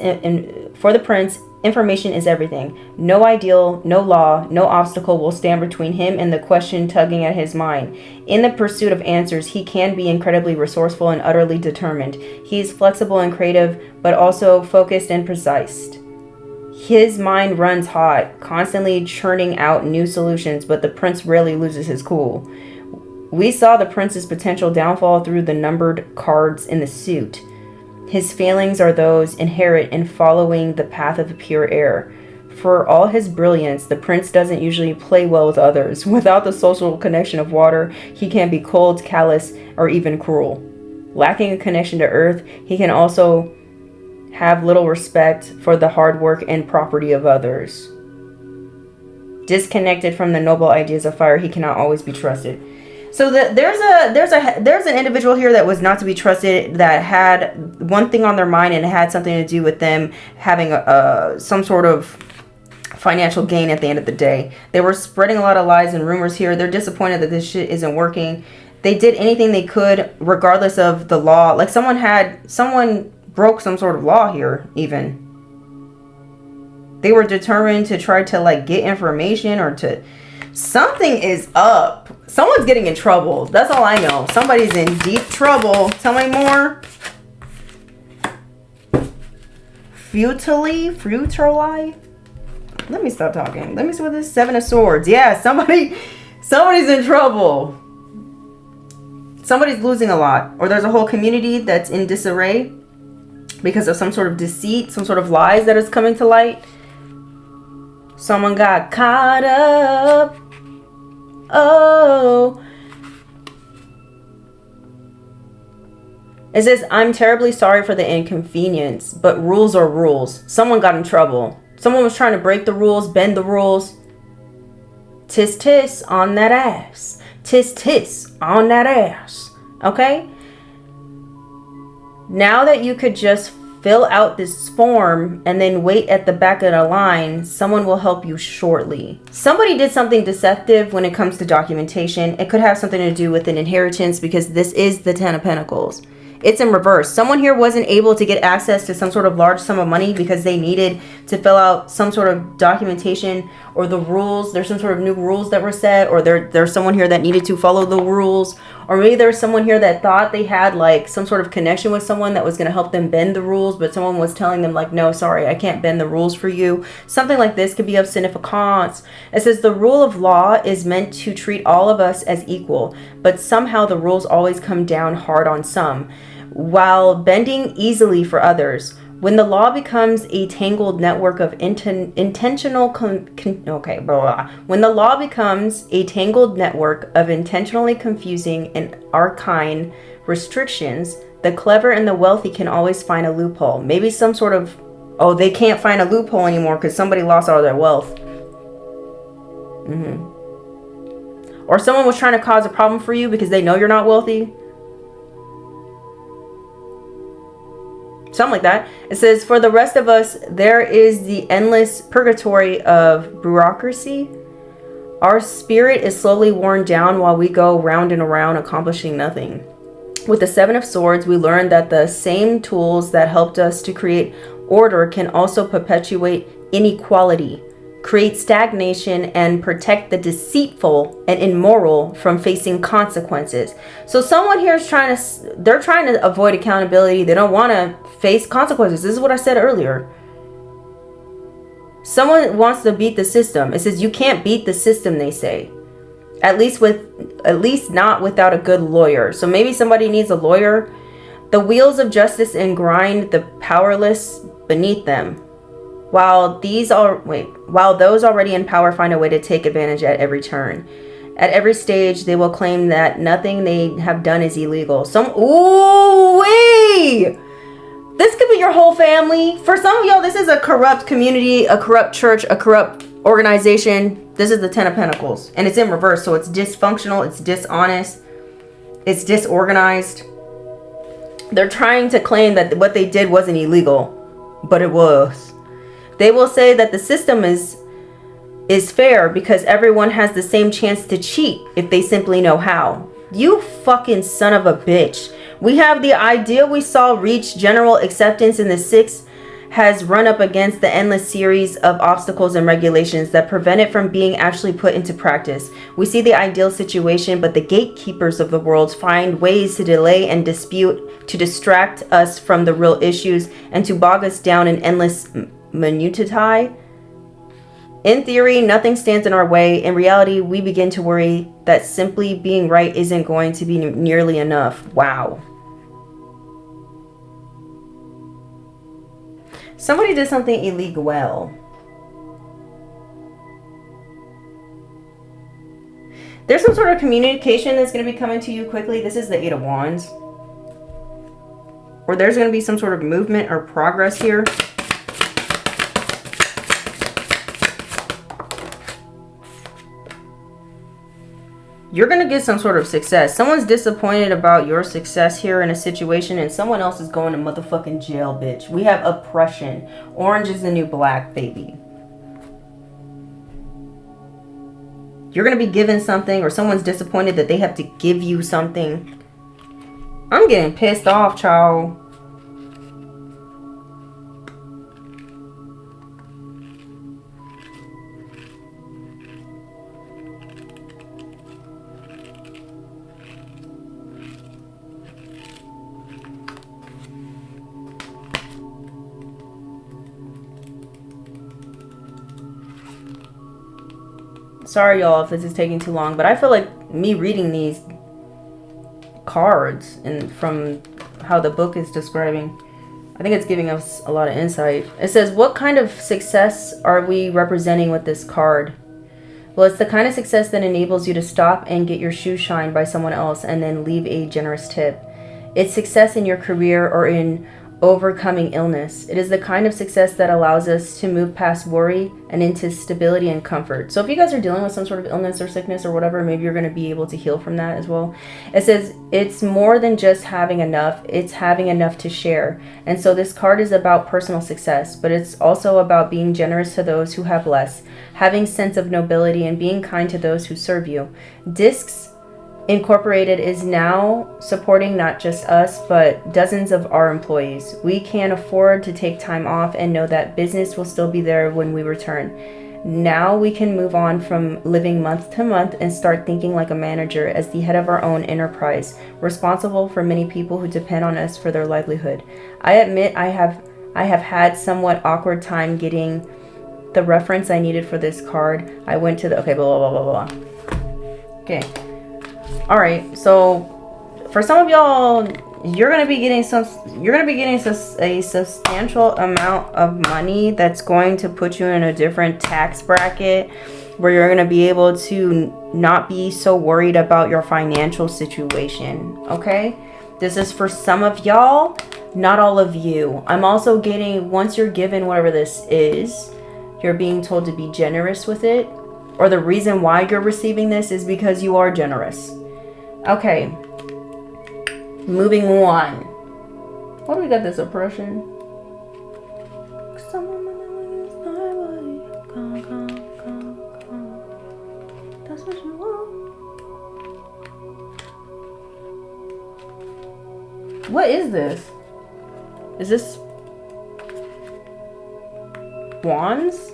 Information is everything. No ideal, no law, no obstacle will stand between him and the question tugging at his mind. In the pursuit of answers, he can be incredibly resourceful and utterly determined. He is flexible and creative, but also focused and precise. His mind runs hot, constantly churning out new solutions, but the prince rarely loses his cool. We saw the prince's potential downfall through the numbered cards in the suit. His failings are those inherent in following the path of the pure air. For all his brilliance, the prince doesn't usually play well with others. Without the social connection of water, he can be cold, callous, or even cruel. Lacking a connection to earth, he can also have little respect for the hard work and property of others. Disconnected from the noble ideas of fire, he cannot always be trusted. So there's an individual here that was not to be trusted, that had one thing on their mind, and it had something to do with them having some sort of financial gain at the end of the day. They were spreading a lot of lies and rumors here. They're disappointed that this shit isn't working. They did anything they could regardless of the law. Like someone broke some sort of law here even. They were determined to try to like get information or to... Something is up. Someone's getting in trouble. That's all I know. Somebody's in deep trouble. Tell me more. Futilely? Let me stop talking. Let me see what this 7 of Swords. Yeah, somebody's in trouble. Somebody's losing a lot. Or there's a whole community that's in disarray because of some sort of deceit, some sort of lies that is coming to light. Someone got caught up. Oh. It says, I'm terribly sorry for the inconvenience, but rules are rules. Someone got in trouble. Someone was trying to break the rules, bend the rules. Tis tis on that ass. Tis tis on that ass. Okay? Now that you could just fill out this form and then wait at the back of the line, someone will help you shortly. Somebody did something deceptive when it comes to documentation. It could have something to do with an inheritance because this is the 10 of Pentacles. It's in reverse. Someone here wasn't able to get access to some sort of large sum of money because they needed to fill out some sort of documentation or the rules. There's some sort of new rules that were set, or there's someone here that needed to follow the rules. Or maybe there's someone here that thought they had like some sort of connection with someone that was going to help them bend the rules, but someone was telling them like, no, sorry, I can't bend the rules for you. Something like this could be of significance. It says the rule of law is meant to treat all of us as equal, but somehow the rules always come down hard on some, while bending easily for others. When the law becomes a tangled network of when the law becomes a tangled network of intentionally confusing and arcane restrictions, the clever and the wealthy can always find a loophole. Maybe some sort of, oh, they can't find a loophole anymore because somebody lost all their wealth. Or someone was trying to cause a problem for you because they know you're not wealthy. Something like that. It says, for the rest of us, there is the endless purgatory of bureaucracy. Our spirit is slowly worn down while we go round and around accomplishing nothing. With the 7 of Swords, we learned that the same tools that helped us to create order can also perpetuate inequality, create stagnation, and protect the deceitful and immoral from facing consequences. So someone here is they're trying to avoid accountability. They don't want to face consequences. This is what I said earlier. Someone wants to beat the system. It says you can't beat the system, they say. At least not without a good lawyer. So maybe somebody needs a lawyer. The wheels of justice and grind the powerless beneath them, while those already in power find a way to take advantage at every turn. At every stage, they will claim that nothing they have done is illegal. This could be your whole family. For some of y'all, this is a corrupt community, a corrupt church, a corrupt organization. This is the 10 of Pentacles. And it's in reverse. So it's dysfunctional. It's dishonest. It's disorganized. They're trying to claim that what they did wasn't illegal. But it was. They will say that the system is fair because everyone has the same chance to cheat if they simply know how. You fucking son of a bitch. We have the idea we saw reach general acceptance in the 6 has run up against the endless series of obstacles and regulations that prevent it from being actually put into practice. We see the ideal situation, but the gatekeepers of the world find ways to delay and dispute, to distract us from the real issues, and to bog us down in endless minutiae. In theory, nothing stands in our way. In reality, we begin to worry that simply being right isn't going to be nearly enough. Wow. Somebody did something illegal. Well, there's some sort of communication that's going to be coming to you quickly. This is the Eight of Wands. Or there's going to be some sort of movement or progress here. You're going to get some sort of success. Someone's disappointed about your success here in a situation, and someone else is going to motherfucking jail, bitch. We have oppression. Orange is the new black, baby. You're going to be given something, or someone's disappointed that they have to give you something. I'm getting pissed off, child. Sorry, y'all, if this is taking too long, but I feel like me reading these cards and from how the book is describing, I think it's giving us a lot of insight. It says, what kind of success are we representing with this card? Well, it's the kind of success that enables you to stop and get your shoes shined by someone else and then leave a generous tip. It's success in your career or in overcoming illness. It is the kind of success that allows us to move past worry and into stability and comfort. So if you guys are dealing with some sort of illness or sickness or whatever, maybe you're going to be able to heal from that as well. It says it's more than just having enough, it's having enough to share. And so this card is about personal success, but it's also about being generous to those who have less, having sense of nobility, and being kind to those who serve you. Discs Incorporated is now supporting not just us, but dozens of our employees. We can afford to take time off and know that business will still be there when we return. Now we can move on from living month to month and start thinking like a manager as the head of our own enterprise, responsible for many people who depend on us for their livelihood. I admit I have had somewhat awkward time getting the reference I needed for this card. I went to the, okay, blah, blah, blah, blah, blah. Okay. All right, so for some of y'all, you're gonna be getting a substantial amount of money that's going to put you in a different tax bracket where you're gonna be able to not be so worried about your financial situation. Okay, this is for some of y'all, not all of you. I'm also getting, once you're given whatever this is, you're being told to be generous with it, or the reason why you're receiving this is because you are generous. Okay, moving on. What do we got? This oppression. That's what you want. What is this? Is this wands?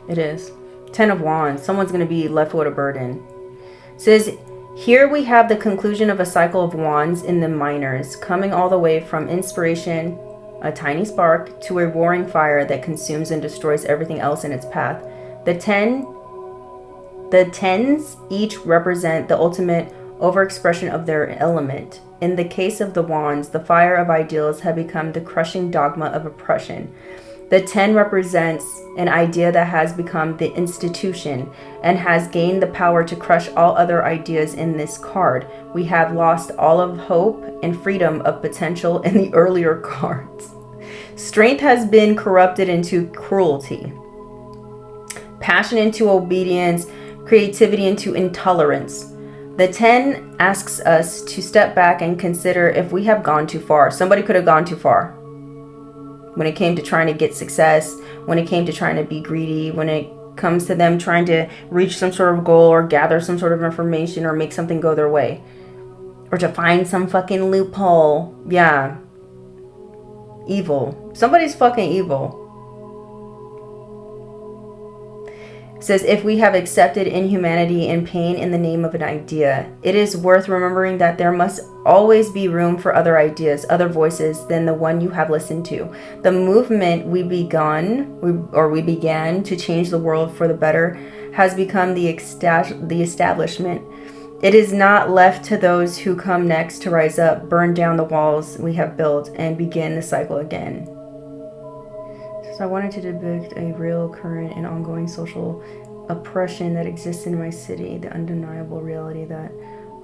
It is. 10 of Wands. Someone's going to be left with a burden. It says, here we have the conclusion of a cycle of wands in the minors, coming all the way from inspiration, a tiny spark, to a roaring fire that consumes and destroys everything else in its path. The tens each represent the ultimate overexpression of their element. In the case of the wands, the fire of ideals have become the crushing dogma of oppression. The 10 represents an idea that has become the institution and has gained the power to crush all other ideas in this card. We have lost all of hope and freedom of potential in the earlier cards. Strength has been corrupted into cruelty. Passion into obedience, creativity into intolerance. The 10 asks us to step back and consider if we have gone too far. Somebody could have gone too far. When it came to trying to get success, when it came to trying to be greedy, when it comes to them trying to reach some sort of goal or gather some sort of information or make something go their way. Or to find some fucking loophole. Yeah. Evil. Somebody's fucking evil. It says, if we have accepted inhumanity and pain in the name of an idea, it is worth remembering that there must always be room for other ideas, other voices than the one you have listened to. The movement we began to change the world for the better has become the establishment. It is not left to those who come next to rise up, burn down the walls we have built, and begin the cycle again. I wanted to depict a real, current, and ongoing social oppression that exists in my city, the undeniable reality that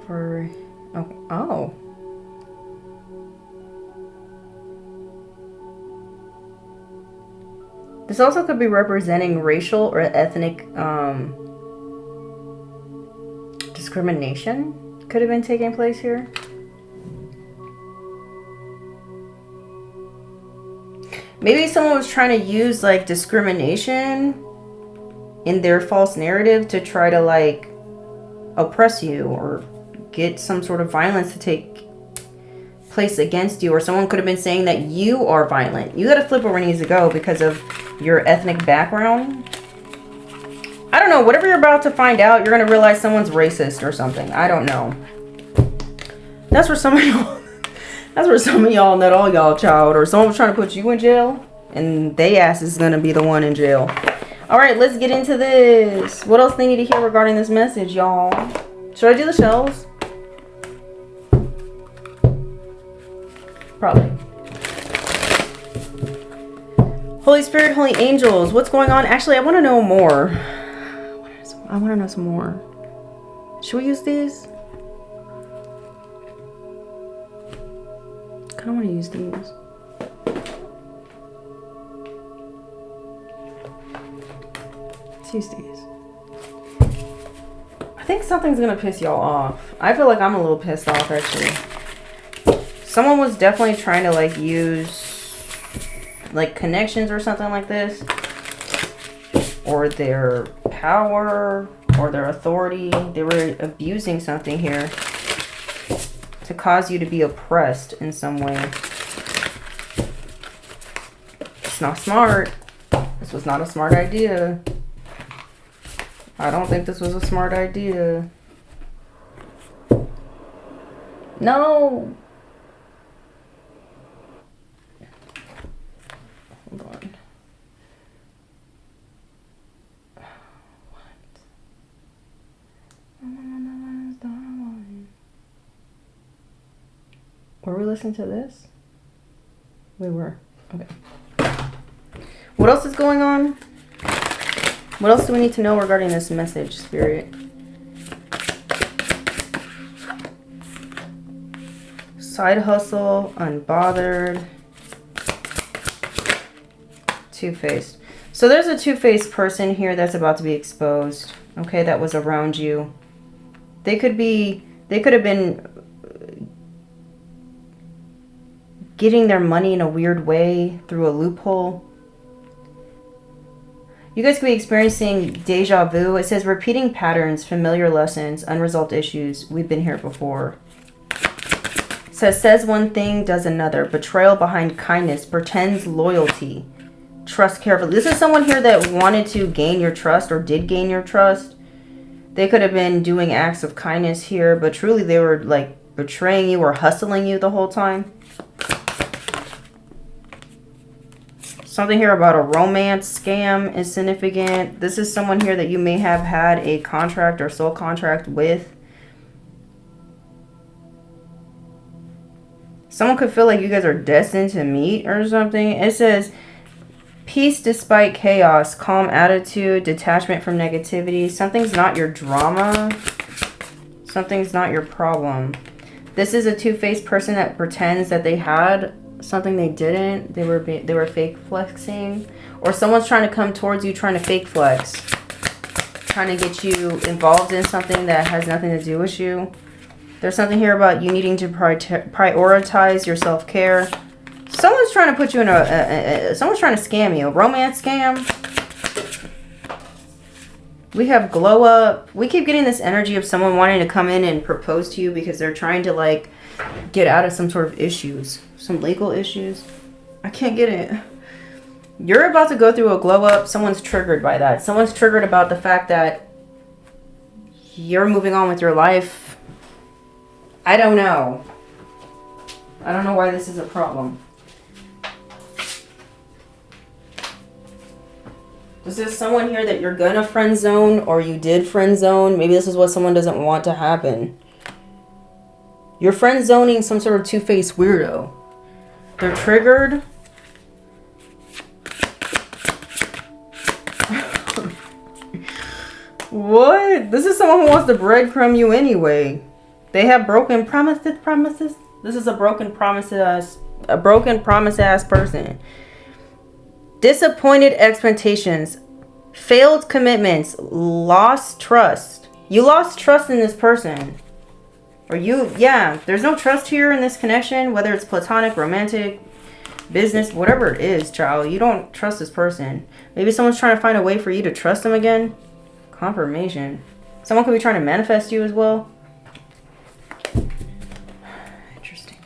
for... Oh. This also could be representing racial or ethnic discrimination could have been taking place here. Maybe someone was trying to use like discrimination in their false narrative to try to like oppress you or get some sort of violence to take place against you. Or someone could have been saying that you are violent. You gotta flip where it needs to go because of your ethnic background. I don't know. Whatever you're about to find out, you're gonna realize someone's racist or something. I don't know. That's where some of y'all... That's where some of y'all, not all y'all, child, or someone was trying to put you in jail, and they ass is gonna be the one in jail. All right, let's get into this. What else they need to hear regarding this message, y'all? Should I do the shells? Probably. Holy Spirit, Holy Angels, what's going on? Actually, I want to know more. I want to know some more. Should we use these? I don't want to use these. Let's use these. I think something's gonna piss y'all off. I feel like I'm a little pissed off actually. Someone was definitely trying to like use like connections or something like this, or their power or their authority. They were abusing something here to cause you to be oppressed in some way. It's not smart. This was not a smart idea. I don't think this was a smart idea. No. Hold on. Were we listening to this? We were. Okay. What else is going on? What else do we need to know regarding this message, Spirit? Side hustle, unbothered. Two-faced. So there's a two-faced person here that's about to be exposed. Okay, that was around you. They could have been getting their money in a weird way through a loophole. You guys could be experiencing deja vu. It says repeating patterns, familiar lessons, unresolved issues. We've been here before. It says one thing, does another. Betrayal behind kindness, pretends loyalty. Trust carefully. This is someone here that wanted to gain your trust or did gain your trust. They could have been doing acts of kindness here, but truly they were like betraying you or hustling you the whole time. Something here about a romance scam is significant. This is someone here that you may have had a contract or soul contract with. Someone could feel like you guys are destined to meet or something. It says peace despite chaos, calm attitude, detachment from negativity. Something's not your drama. Something's not your problem. This is a two-faced person that pretends that they had something they didn't. They were fake flexing, or someone's trying to come towards you trying to fake flex, trying to get you involved in something that has nothing to do with you. There's something here about you needing to prioritize your self-care. Someone's trying to put you in someone's trying to scam you. A romance scam. We have glow up. We keep getting this energy of someone wanting to come in and propose to you because they're trying to like get out of some sort of issues, some legal issues. I can't get it. You're about to go through a glow up. Someone's triggered by that. Someone's triggered about the fact that you're moving on with your life. I don't know. I don't know why this is a problem. Is this someone here that you're gonna friend zone or you did friend zone? Maybe this is what someone doesn't want to happen. You're friend zoning some sort of two-faced weirdo. They're triggered. What? This is someone who wants to breadcrumb you anyway. They have broken promises. This is a broken promise ass person. Disappointed expectations, failed commitments, lost trust. You lost trust in this person. Or there's no trust here in this connection, whether it's platonic, romantic, business, whatever it is, child. You don't trust this person. Maybe someone's trying to find a way for you to trust them again. Confirmation. Someone could be trying to manifest you as well. Interesting.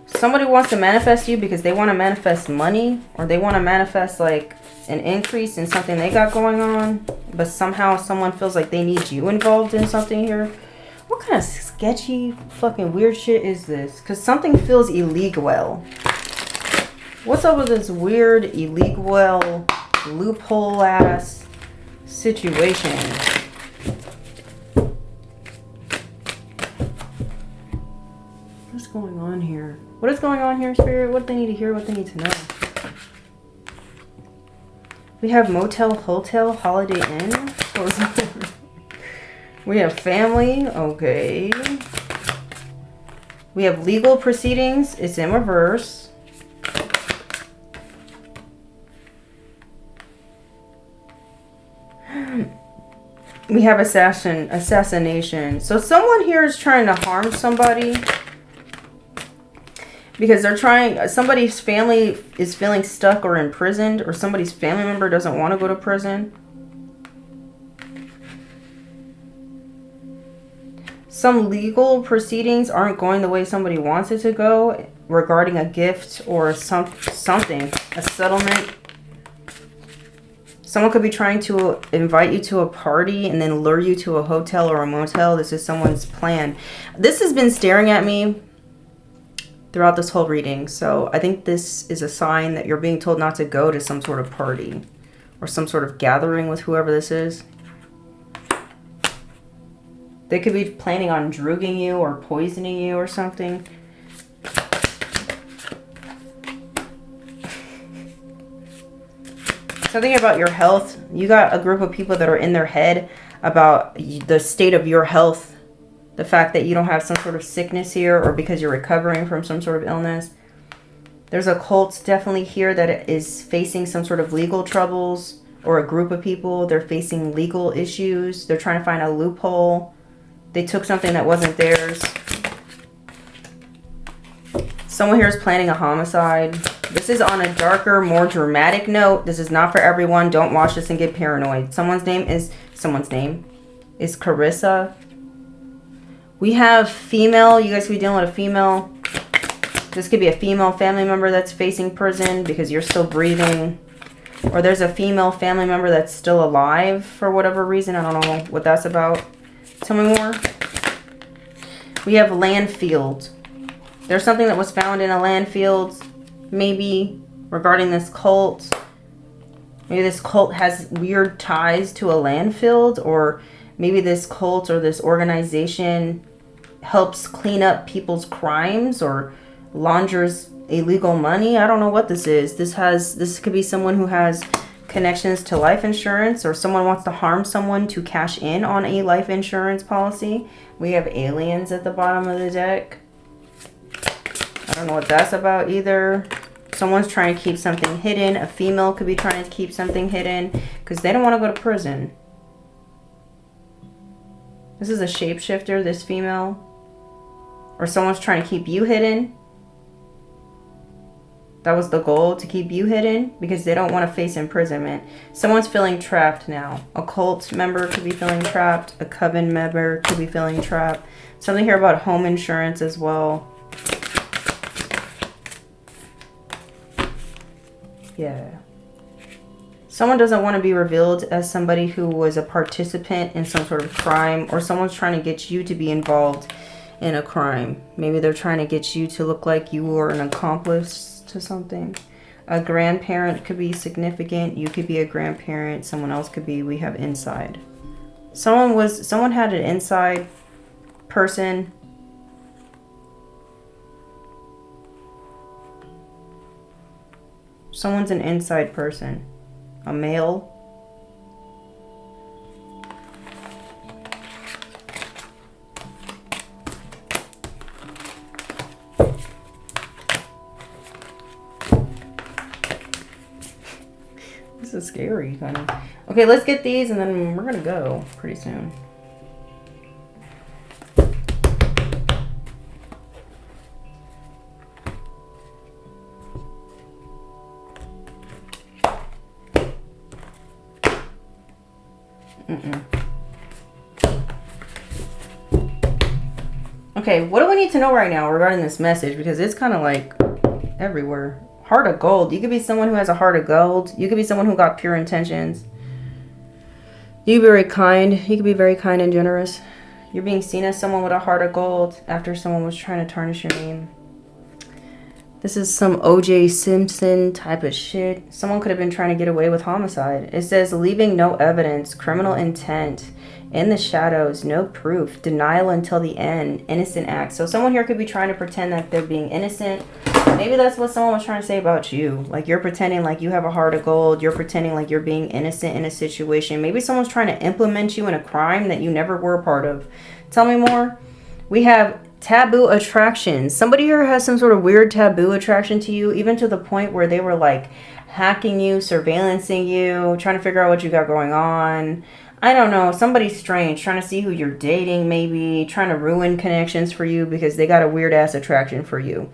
Somebody wants to manifest you because they want to manifest money, or they want to manifest like an increase in something they got going on, but somehow someone feels like they need you involved in something here. What kind of sketchy fucking weird shit is this? Because something feels illegal. What's up with this weird illegal loophole ass situation? What's going on here? What is going on here, Spirit? What do they need to hear? What they need to know? We have motel, hotel, holiday inn. We have family. Okay. We have legal proceedings. It's in reverse. We have assassination. So someone here is trying to harm somebody. Because somebody's family is feeling stuck or imprisoned, or somebody's family member doesn't want to go to prison. Some legal proceedings aren't going the way somebody wants it to go regarding a gift or something, a settlement. Someone could be trying to invite you to a party and then lure you to a hotel or a motel. This is someone's plan. This has been staring at me throughout this whole reading. So I think this is a sign that you're being told not to go to some sort of party or some sort of gathering with whoever this is. They could be planning on drugging you or poisoning you or something. Something about your health. You got a group of people that are in their head about the state of your health. The fact that you don't have some sort of sickness here, or because you're recovering from some sort of illness. There's a cult definitely here that is facing some sort of legal troubles, or a group of people. They're facing legal issues. They're trying to find a loophole. They took something that wasn't theirs. Someone here is planning a homicide. This is on a darker, more dramatic note. This is not for everyone. Don't watch this and get paranoid. Someone's name is Carissa. We have female. You guys could be dealing with a female. This could be a female family member that's facing prison because you're still breathing. Or there's a female family member that's still alive for whatever reason. I don't know what that's about. Tell me more. We have landfield. There's something that was found in a landfill, maybe regarding this cult. Maybe this cult has weird ties to a landfill, or maybe this cult or this organization helps clean up people's crimes or launders illegal money. I don't know what this is. This could be someone who has connections to life insurance, or someone wants to harm someone to cash in on a life insurance policy. We have aliens at the bottom of the deck. I don't know what that's about either. Someone's trying to keep something hidden. A female could be trying to keep something hidden because they don't want to go to prison. This is a shapeshifter, this female. Or someone's trying to keep you hidden. That was the goal, to keep you hidden because they don't want to face imprisonment. Someone's feeling trapped now. A cult member could be feeling trapped. A coven member could be feeling trapped. Something here about home insurance as well. Yeah. Someone doesn't want to be revealed as somebody who was a participant in some sort of crime, or someone's trying to get you to be involved in a crime. Maybe they're trying to get you to look like you were an accomplice to something. A grandparent could be significant. You could be a grandparent. Someone else could be, we have inside. Someone had an inside person. Someone's an inside person. A male. This is scary, kind of. Okay, let's get these and then we're gonna go pretty soon. Okay, what do we need to know right now regarding this message? Because it's kind of like everywhere. Heart of gold. You could be someone who has a heart of gold. You could be someone who got pure intentions. You could be very kind. You could be very kind and generous. You're being seen as someone with a heart of gold after someone was trying to tarnish your name. This is some O.J. Simpson type of shit. Someone could have been trying to get away with homicide. It says leaving no evidence, criminal intent, in the shadows, no proof, denial until the end, innocent acts. So someone here could be trying to pretend that they're being innocent. Maybe that's what someone was trying to say about you. Like you're pretending like you have a heart of gold. You're pretending like you're being innocent in a situation. Maybe someone's trying to implement you in a crime that you never were a part of. Tell me more. We have taboo attraction. Somebody here has some sort of weird taboo attraction to you, even to the point where they were like hacking you, surveillancing you, trying to figure out what you got going on. I don't know. Somebody's strange, trying to see who you're dating, maybe trying to ruin connections for you because they got a weird ass attraction for you.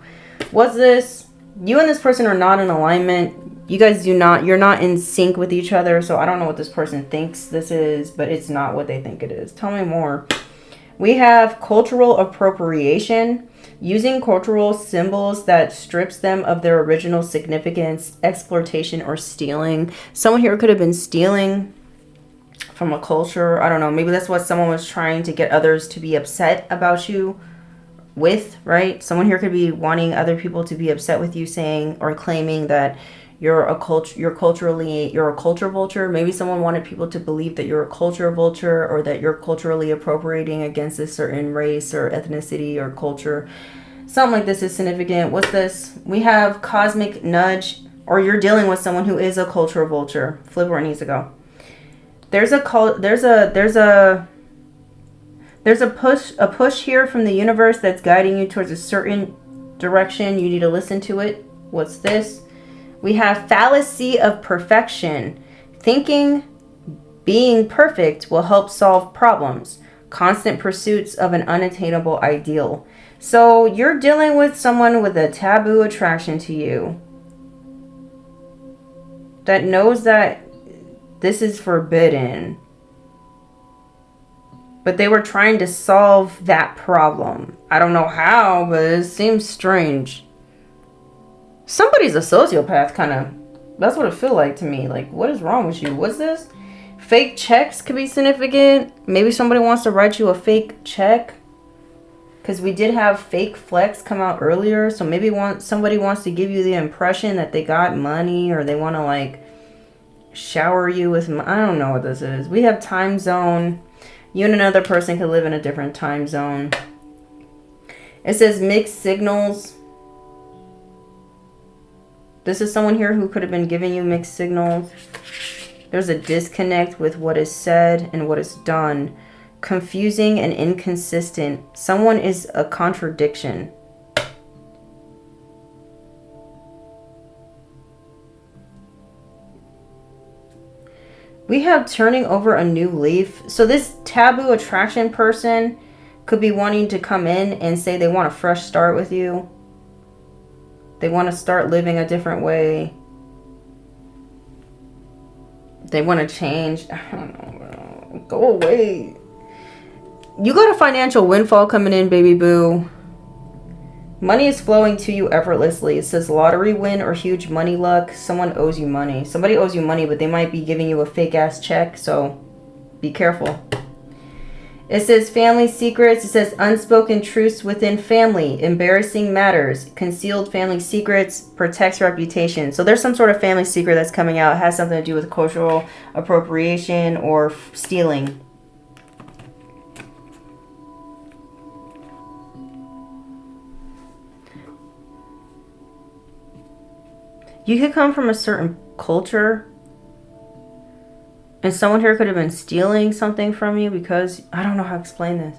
What's this? You and this person are not in alignment. You guys you're not in sync with each other. So I don't know what this person thinks this is, but it's not what they think it is. Tell me more. We have cultural appropriation, using cultural symbols that strips them of their original significance, exploitation, or stealing. Someone here could have been stealing from a culture. I don't know. Maybe that's what someone was trying to get others to be upset about you with, right? Someone here could be wanting other people to be upset with you, saying or claiming that you're a culture vulture. Maybe someone wanted people to believe that you're a culture vulture, or that you're culturally appropriating against a certain race or ethnicity or culture. Something like this is significant. What's this? We have cosmic nudge, or you're dealing with someone who is a culture vulture. Flip where it needs to go. There's a push here from the universe that's guiding you towards a certain direction. You need to listen to it. What's this? We have fallacy of perfection. Thinking being perfect will help solve problems. Constant pursuits of an unattainable ideal. So you're dealing with someone with a taboo attraction to you that knows that this is forbidden. But they were trying to solve that problem. I don't know how, but it seems strange. Somebody's a sociopath, kind of. That's what it feels like to me. Like, what is wrong with you? What's this? Fake checks could be significant. Maybe somebody wants to write you a fake check. Because we did have fake flex come out earlier. So maybe somebody wants to give you the impression that they got money. Or they want to, like, shower you with... I don't know what this is. We have time zone. You and another person could live in a different time zone. It says mixed signals. This is someone here who could have been giving you mixed signals. There's a disconnect with what is said and what is done. Confusing and inconsistent. Someone is a contradiction. We have turning over a new leaf. So this taboo attraction person could be wanting to come in and say they want a fresh start with you. They want to start living a different way. They want to change. I don't know, bro. Go away. You got a financial windfall coming in, baby boo. Money is flowing to you effortlessly. It says lottery win or huge money luck. Someone owes you money. Somebody owes you money, but they might be giving you a fake ass check, so be careful. It says family secrets. It says unspoken truths within family, embarrassing matters, concealed family secrets, protects reputation. So there's some sort of family secret that's coming out. It has something to do with cultural appropriation or stealing. You could come from a certain culture, and someone here could have been stealing something from you because I don't know how to explain this.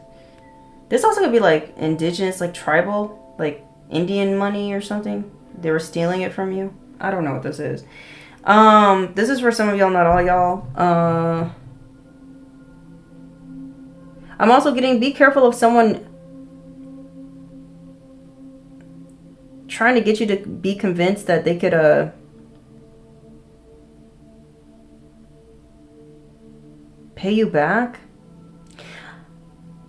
This also could be like indigenous, like tribal, like Indian money or something. They were stealing it from you. I don't know what this is. This is for some of y'all, not all y'all. I'm also getting, be careful of someone trying to get you to be convinced that they could pay you back.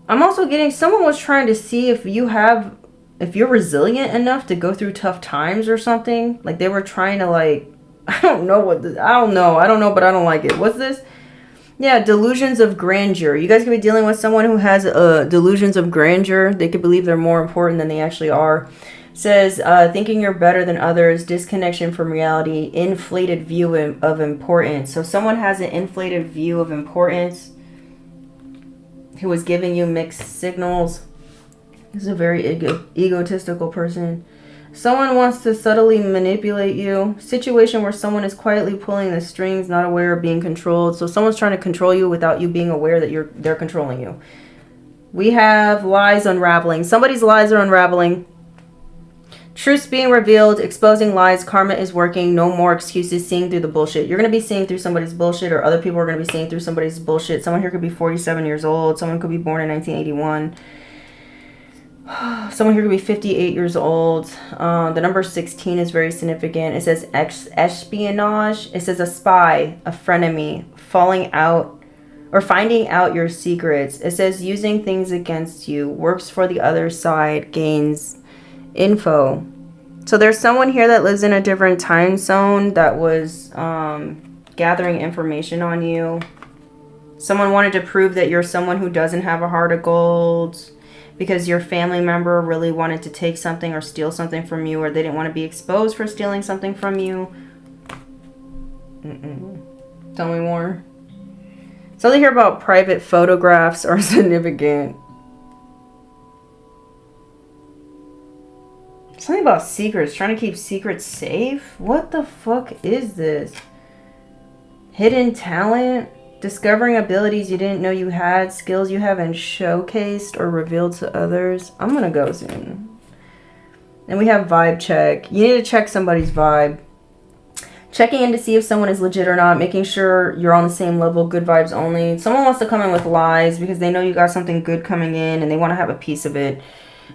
I'm also getting, someone was trying to see if you're resilient enough to go through tough times or something. Like they were trying to like, I don't know, but I don't like it. What's this? Yeah, delusions of grandeur. You guys could be dealing with someone who has delusions of grandeur. They could believe they're more important than they actually are. Says, thinking you're better than others, disconnection from reality, inflated view of importance. So someone has an inflated view of importance who is giving you mixed signals. This is a very egotistical person. Someone wants to subtly manipulate you. Situation where someone is quietly pulling the strings, not aware of being controlled. So someone's trying to control you without you being aware that they're controlling you. We have lies unraveling. Somebody's lies are unraveling. Truths being revealed, exposing lies, karma is working, no more excuses, seeing through the bullshit. You're going to be seeing through somebody's bullshit, or other people are going to be seeing through somebody's bullshit. Someone here could be 47 years old. Someone could be born in 1981. Someone here could be 58 years old. The number 16 is very significant. It says espionage. It says a spy, a frenemy, falling out or finding out your secrets. It says using things against you, works for the other side, gains info. So there's someone here that lives in a different time zone that was gathering information on you. Someone wanted to prove that you're someone who doesn't have a heart of gold because your family member really wanted to take something or steal something from you, or they didn't want to be exposed for stealing something from you. Tell me more. Something here about private photographs are significant. Something about secrets. Trying to keep secrets safe? What the fuck is this? Hidden talent? Discovering abilities you didn't know you had. Skills you haven't showcased or revealed to others. I'm gonna go soon. And we have vibe check. You need to check somebody's vibe. Checking in to see if someone is legit or not. Making sure you're on the same level. Good vibes only. Someone wants to come in with lies because they know you got something good coming in and they want to have a piece of it.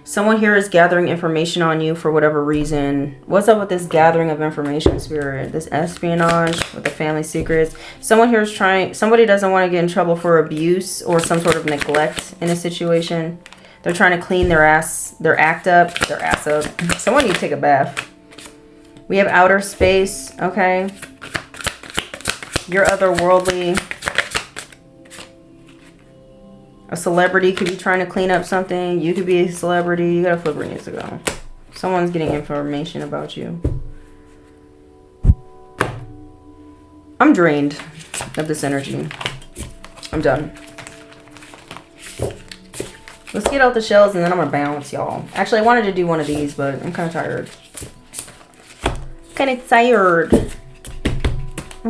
Someone here is gathering information on you for whatever reason. What's up with this gathering of information, spirit? This espionage with the family secrets. Someone here is trying, somebody doesn't want to get in trouble for abuse or some sort of neglect in a situation. They're trying to clean their ass up. Someone need to take a bath. We have outer space, okay? You're otherworldly. A celebrity could be trying to clean up something. You could be a celebrity. You got a flipper needs to go. Someone's getting information about you. I'm drained of this energy. I'm done. Let's get out the shells and then I'm gonna bounce, y'all. Actually, I wanted to do one of these, but I'm kind of tired. I'm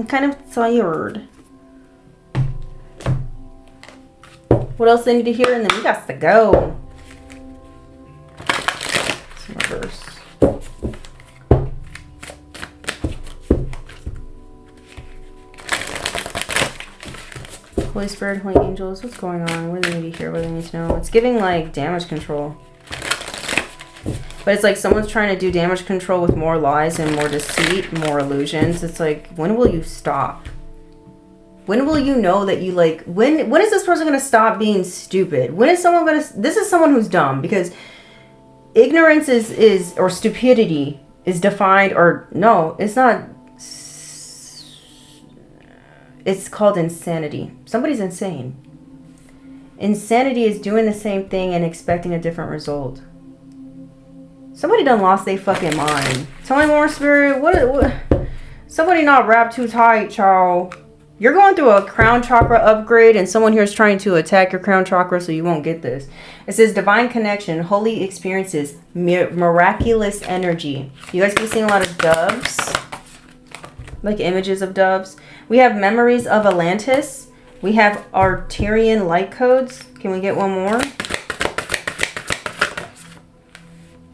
kind of tired. What else they need to hear? And then we got to go. Some reverse. Holy Spirit, Holy Angels, what's going on? What do they need to hear? What do they need to know? It's giving like damage control. But it's like someone's trying to do damage control with more lies and more deceit, more illusions. It's like, when will you stop? When will you know that you like, when is this person going to stop being stupid? When is someone going to, this is someone who's dumb, because ignorance is, or stupidity is defined, or no, it's not, it's called insanity. Somebody's insane. Insanity is doing the same thing and expecting a different result. Somebody done lost their fucking mind. Tell me more, spirit. What? Somebody not wrapped too tight, y'all. You're going through a crown chakra upgrade, and someone here is trying to attack your crown chakra, so you won't get this. It says divine connection, holy experiences, miraculous energy. You guys be seeing a lot of doves, like images of doves. We have memories of Atlantis. We have Arcturian light codes. Can we get one more?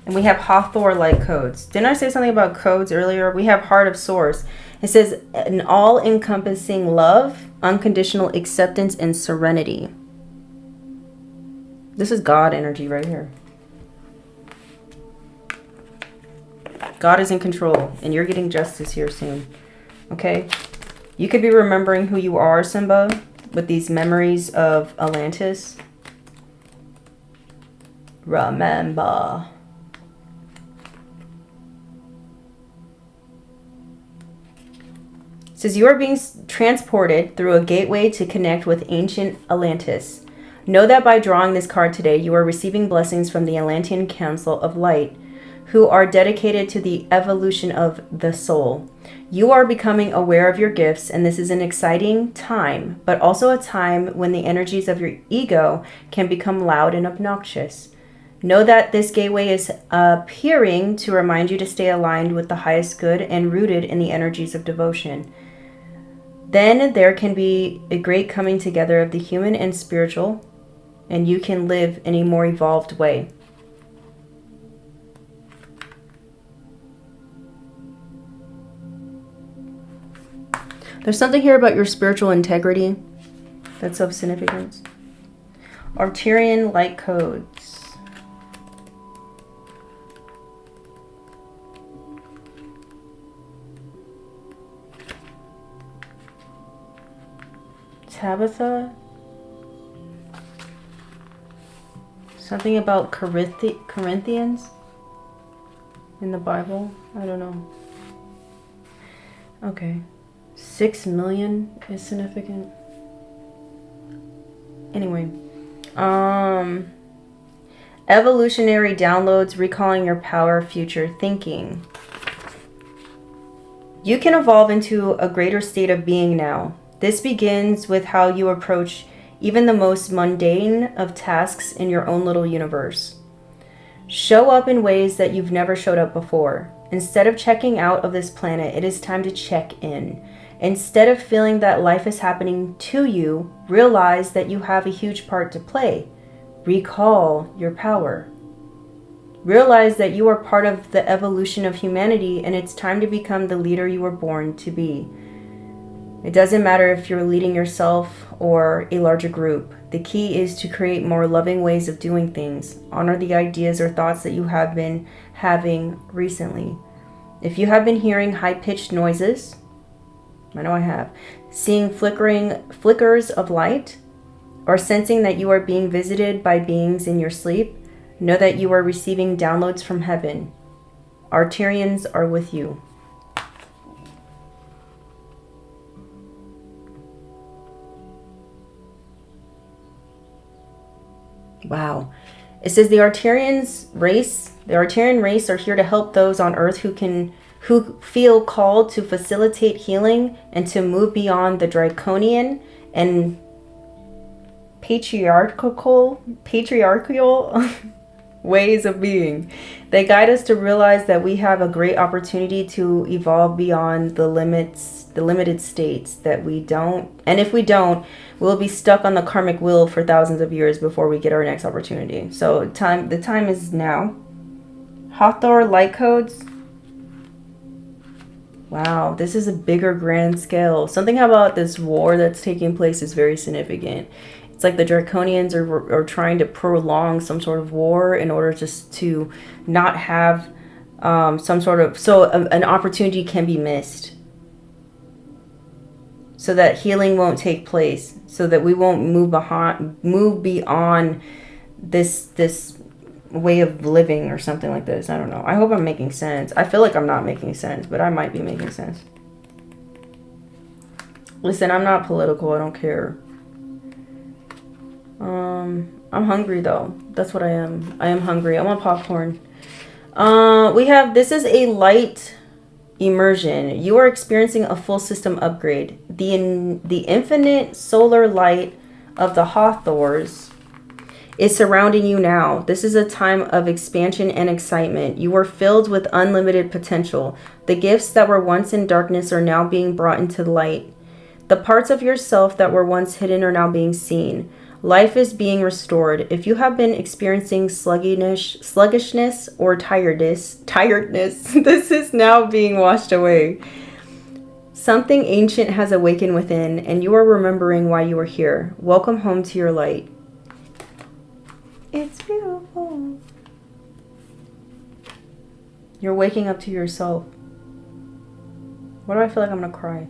And we have Hathor light codes. Didn't I say something about codes earlier? We have Heart of Source. It says an all-encompassing love, unconditional acceptance, and serenity. This is God energy right here. God is in control, and you're getting justice here soon. Okay? You could be remembering who you are, Simba, with these memories of Atlantis. Remember. It says you are being transported through a gateway to connect with ancient Atlantis. Know that by drawing this card today, you are receiving blessings from the Atlantean Council of Light, who are dedicated to the evolution of the soul. You are becoming aware of your gifts, and this is an exciting time, but also a time when the energies of your ego can become loud and obnoxious. Know that this gateway is appearing to remind you to stay aligned with the highest good and rooted in the energies of devotion. Then there can be a great coming together of the human and spiritual, and you can live in a more evolved way. There's something here about your spiritual integrity that's of significance. Arcturian light codes. Tabitha? Something about Corinthians in the Bible? I don't know. Okay. 6 million is significant. Anyway. Evolutionary downloads recalling your power future thinking. You can evolve into a greater state of being now. This begins with how you approach even the most mundane of tasks in your own little universe. Show up in ways that you've never showed up before. Instead of checking out of this planet, it is time to check in. Instead of feeling that life is happening to you, realize that you have a huge part to play. Recall your power. Realize that you are part of the evolution of humanity, and it's time to become the leader you were born to be. It doesn't matter if you're leading yourself or a larger group. The key is to create more loving ways of doing things. Honor the ideas or thoughts that you have been having recently. If you have been hearing high-pitched noises, I know I have, seeing flickers of light, or sensing that you are being visited by beings in your sleep, know that you are receiving downloads from heaven. Arcturians are with you. Wow. It says the Arcturian race are here to help those on Earth who feel called to facilitate healing and to move beyond the draconian and patriarchal ways of being. They guide us to realize that we have a great opportunity to evolve beyond the limited states that we don't. And if we don't, we'll be stuck on the karmic wheel for thousands of years before we get our next opportunity. So the time is now. Hathor light codes. Wow, this is a bigger grand scale. Something about this war that's taking place is very significant. It's like the Draconians are trying to prolong some sort of war in order just to not have some sort of... So an opportunity can be missed. So that healing won't take place. So that we won't move beyond this way of living or something like this. I don't know. I hope I'm making sense. I feel like I'm not making sense, but I might be making sense. Listen, I'm not political. I don't care. I'm hungry though. That's what I am. I am hungry. I want popcorn. We have, this is a light immersion. You are experiencing a full system upgrade. The infinite solar light of the Hathors is surrounding you now. This is a time of expansion and excitement. You are filled with unlimited potential. The gifts that were once in darkness are now being brought into light. The parts of yourself that were once hidden are now being seen. Life is being restored. If you have been experiencing sluggishness or tiredness, this is now being washed away. Something ancient has awakened within, and you are remembering why you are here. Welcome home to your light. It's beautiful. You're waking up to yourself. Why do I feel like I'm gonna cry?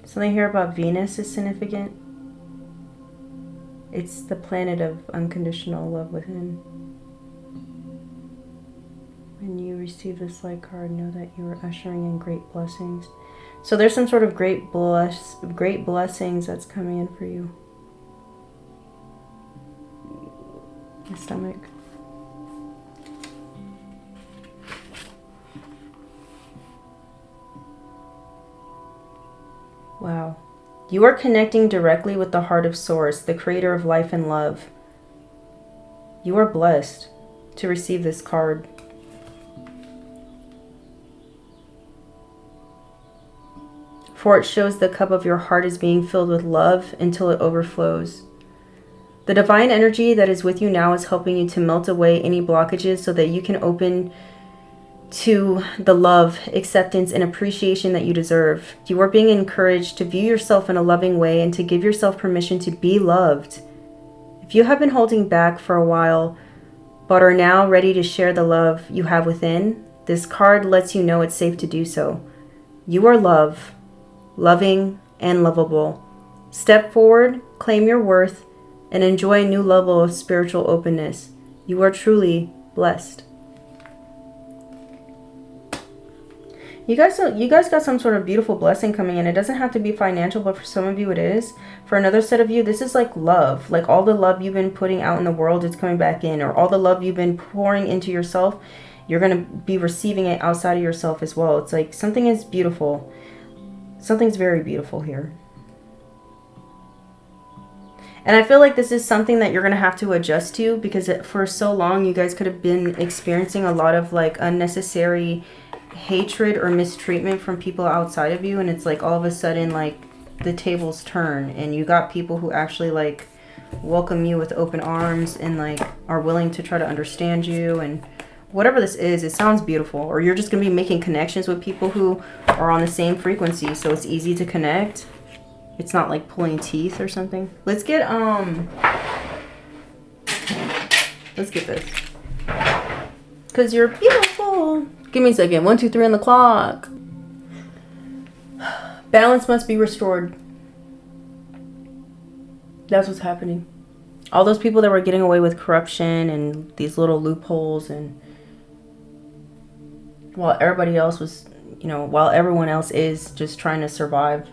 Something here about Venus is significant. It's the planet of unconditional love within. When you receive this light card, know that you are ushering in great blessings. So there's some sort of great blessings that's coming in for you. My stomach. Wow. You are connecting directly with the heart of Source, the creator of life and love. You are blessed to receive this card. For it shows the cup of your heart is being filled with love until it overflows. The divine energy that is with you now is helping you to melt away any blockages so that you can open to the love, acceptance, and appreciation that you deserve. You are being encouraged to view yourself in a loving way and to give yourself permission to be loved. If you have been holding back for a while, but are now ready to share the love you have within, this card lets you know it's safe to do so. You are loving, and lovable. Step forward, claim your worth, and enjoy a new level of spiritual openness. You are truly blessed. You guys got some sort of beautiful blessing coming in. It doesn't have to be financial, but for some of you it is. For another set of you, this is like love. Like all the love you've been putting out in the world is coming back in. Or all the love you've been pouring into yourself, you're going to be receiving it outside of yourself as well. It's like something is beautiful. Something's very beautiful here. And I feel like this is something that you're going to have to adjust to, because for so long you guys could have been experiencing a lot of like unnecessary hatred or mistreatment from people outside of you, and it's like all of a sudden like the tables turn and you got people who actually like welcome you with open arms and like are willing to try to understand you. And whatever this is, it sounds beautiful. Or you're just gonna be making connections with people who are on the same frequency, so it's easy to connect. It's not like pulling teeth or something. Let's get this, because you're beautiful. Give me a second. 1, 2, 3 on the clock. Balance must be restored. That's what's happening. All those people that were getting away with corruption and these little loopholes, and while everybody else was, while everyone else is just trying to survive.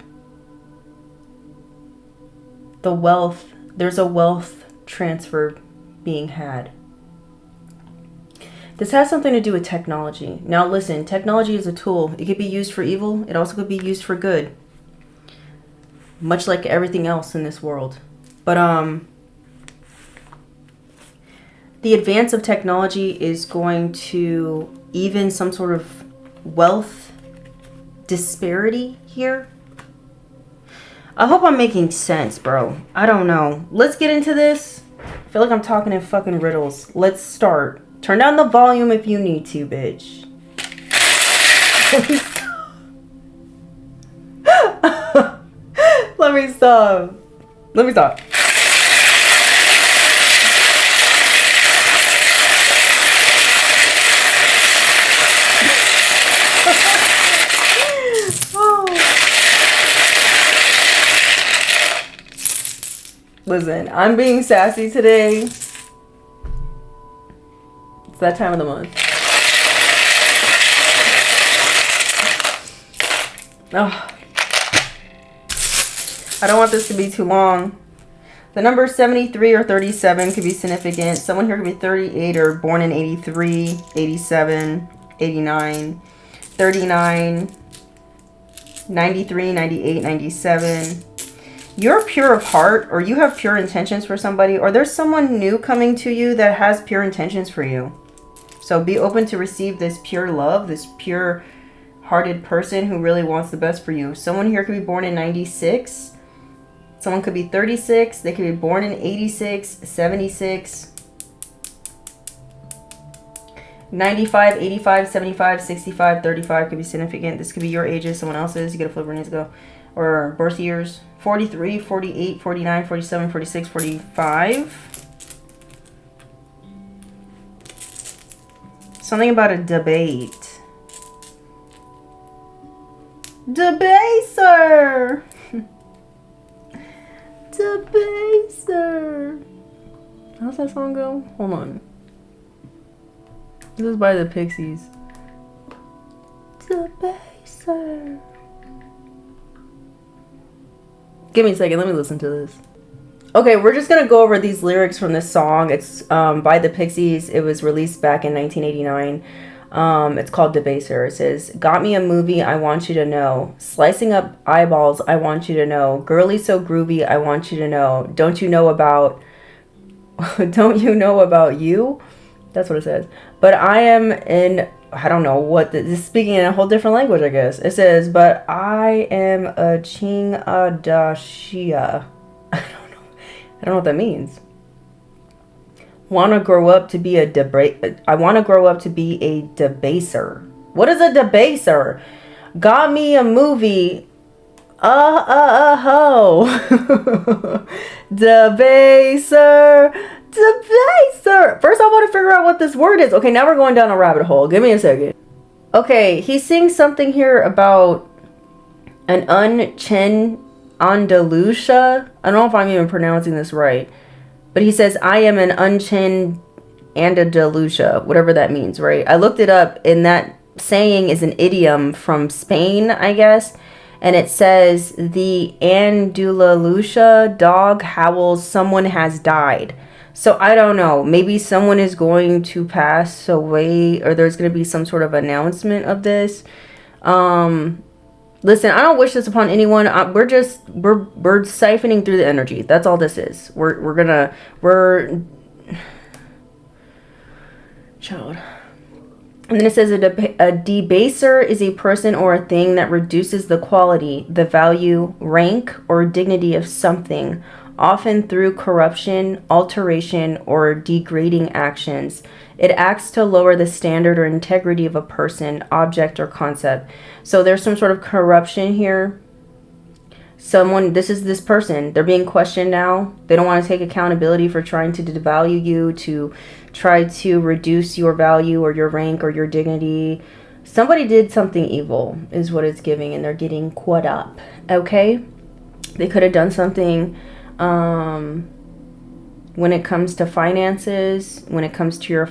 There's a wealth transfer being had. This has something to do with technology. Now listen, technology is a tool. It could be used for evil. It also could be used for good. Much like everything else in this world. But the advance of technology is going to even some sort of wealth disparity here. I hope I'm making sense, bro. I don't know. Let's get into this. feel like I'm talking in fucking riddles. Let's start. Turn down the volume if you need to, bitch. Let me stop. Let me stop. Listen, I'm being sassy today. It's that time of the month. Oh. I don't want this to be too long. The number 73 or 37 could be significant. Someone here could be 38 or born in 83, 87, 89, 39, 93, 98, 97. You're pure of heart, or you have pure intentions for somebody, or there's someone new coming to you that has pure intentions for you. So be open to receive this pure love, this pure hearted person who really wants the best for you. Someone here could be born in 96. Someone could be 36. They could be born in 86, 76, 95, 85, 75, 65, 35 could be significant. This could be your ages, someone else's. You get a flip where it needs to go. Or birth years. 43, 48, 49, 47, 46, 45. Something about a debate. Debaser! Debaser! How's that song go? Hold on. This is by the Pixies. Debaser. Give me a second, let me listen to this. Okay, we're just gonna go over these lyrics from this song. It's by the Pixies. It was released back in 1989. It's called Debaser. It says, got me a movie, I want you to know. Slicing up eyeballs, I want you to know. Girly so groovy, I want you to know. Don't you know about you? That's what it says. But I am in, I don't know what, this is speaking in a whole different language, I guess. It says, but I am a ching adashia. I don't know what that means. Want to grow up to be a I want to grow up to be a debaser. What is a debaser? Got me a movie. Ho. Debaser. Debaser. First, I want to figure out what this word is. Okay, now we're going down a rabbit hole. Give me a second. Okay, he's saying something here about an unchin Andalusia. I don't know if I'm even pronouncing this right. But he says, I am an unchin Andalusia, whatever that means, right? I looked it up, and that saying is an idiom from Spain, I guess. And it says, the Andalusia dog howls, someone has died. So I don't know. Maybe someone is going to pass away, or there's going to be some sort of announcement of this. Listen, I don't wish this upon anyone. We're siphoning through the energy. That's all this is. Child. And then it says a debaser is a person or a thing that reduces the quality, the value, rank, or dignity of something, often through corruption, alteration, or degrading actions. It acts to lower the standard or integrity of a person, object, or concept. So there's some sort of corruption here. This person, they're being questioned now. They don't want to take accountability for trying to devalue you, to try to reduce your value or your rank or your dignity. Somebody did something evil is what it's giving, and they're getting caught up. Okay? They could have done something when it comes to finances, when it comes to your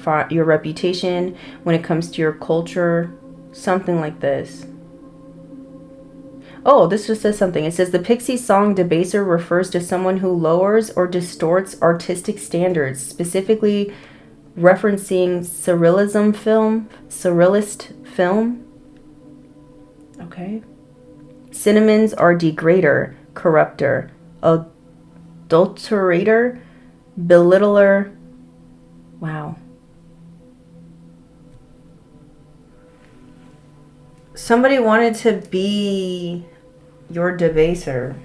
reputation, when it comes to your culture, something like this. Oh, this just says something. It says the Pixie song Debaser refers to someone who lowers or distorts artistic standards, specifically referencing surrealist film. Okay. Synonyms are degrader, corrupter, adulterator, belittler. Wow. Somebody wanted to be your debaser.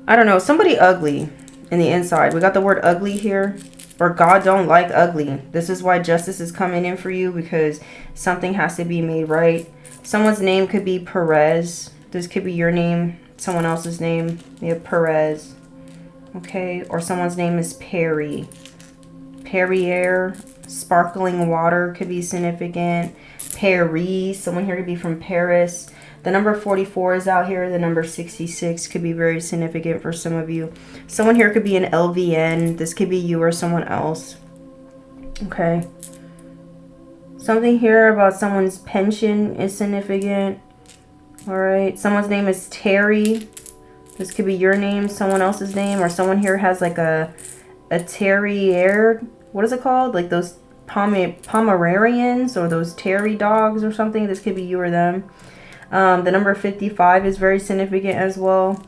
I don't know. Somebody ugly. in the inside. We got the word ugly here. Or God don't like ugly. This is why justice is coming in for you, because something has to be made right. Someone's name could be Perez. This could be your name, someone else's name. We have Perez. Okay, or someone's name is Perry. Perrier, sparkling water could be significant. Paris, someone here could be from Paris. The number 44 is out here. The number 66 could be very significant for some of you. Someone here could be an LVN. This could be you or someone else. Okay. Something here about someone's pension is significant. All right. Someone's name is Terry. This could be your name, someone else's name, or someone here has like a terrier. What is it called? Like those Pomeranians or those Terry dogs or something. This could be you or them. The number 55 is very significant as well.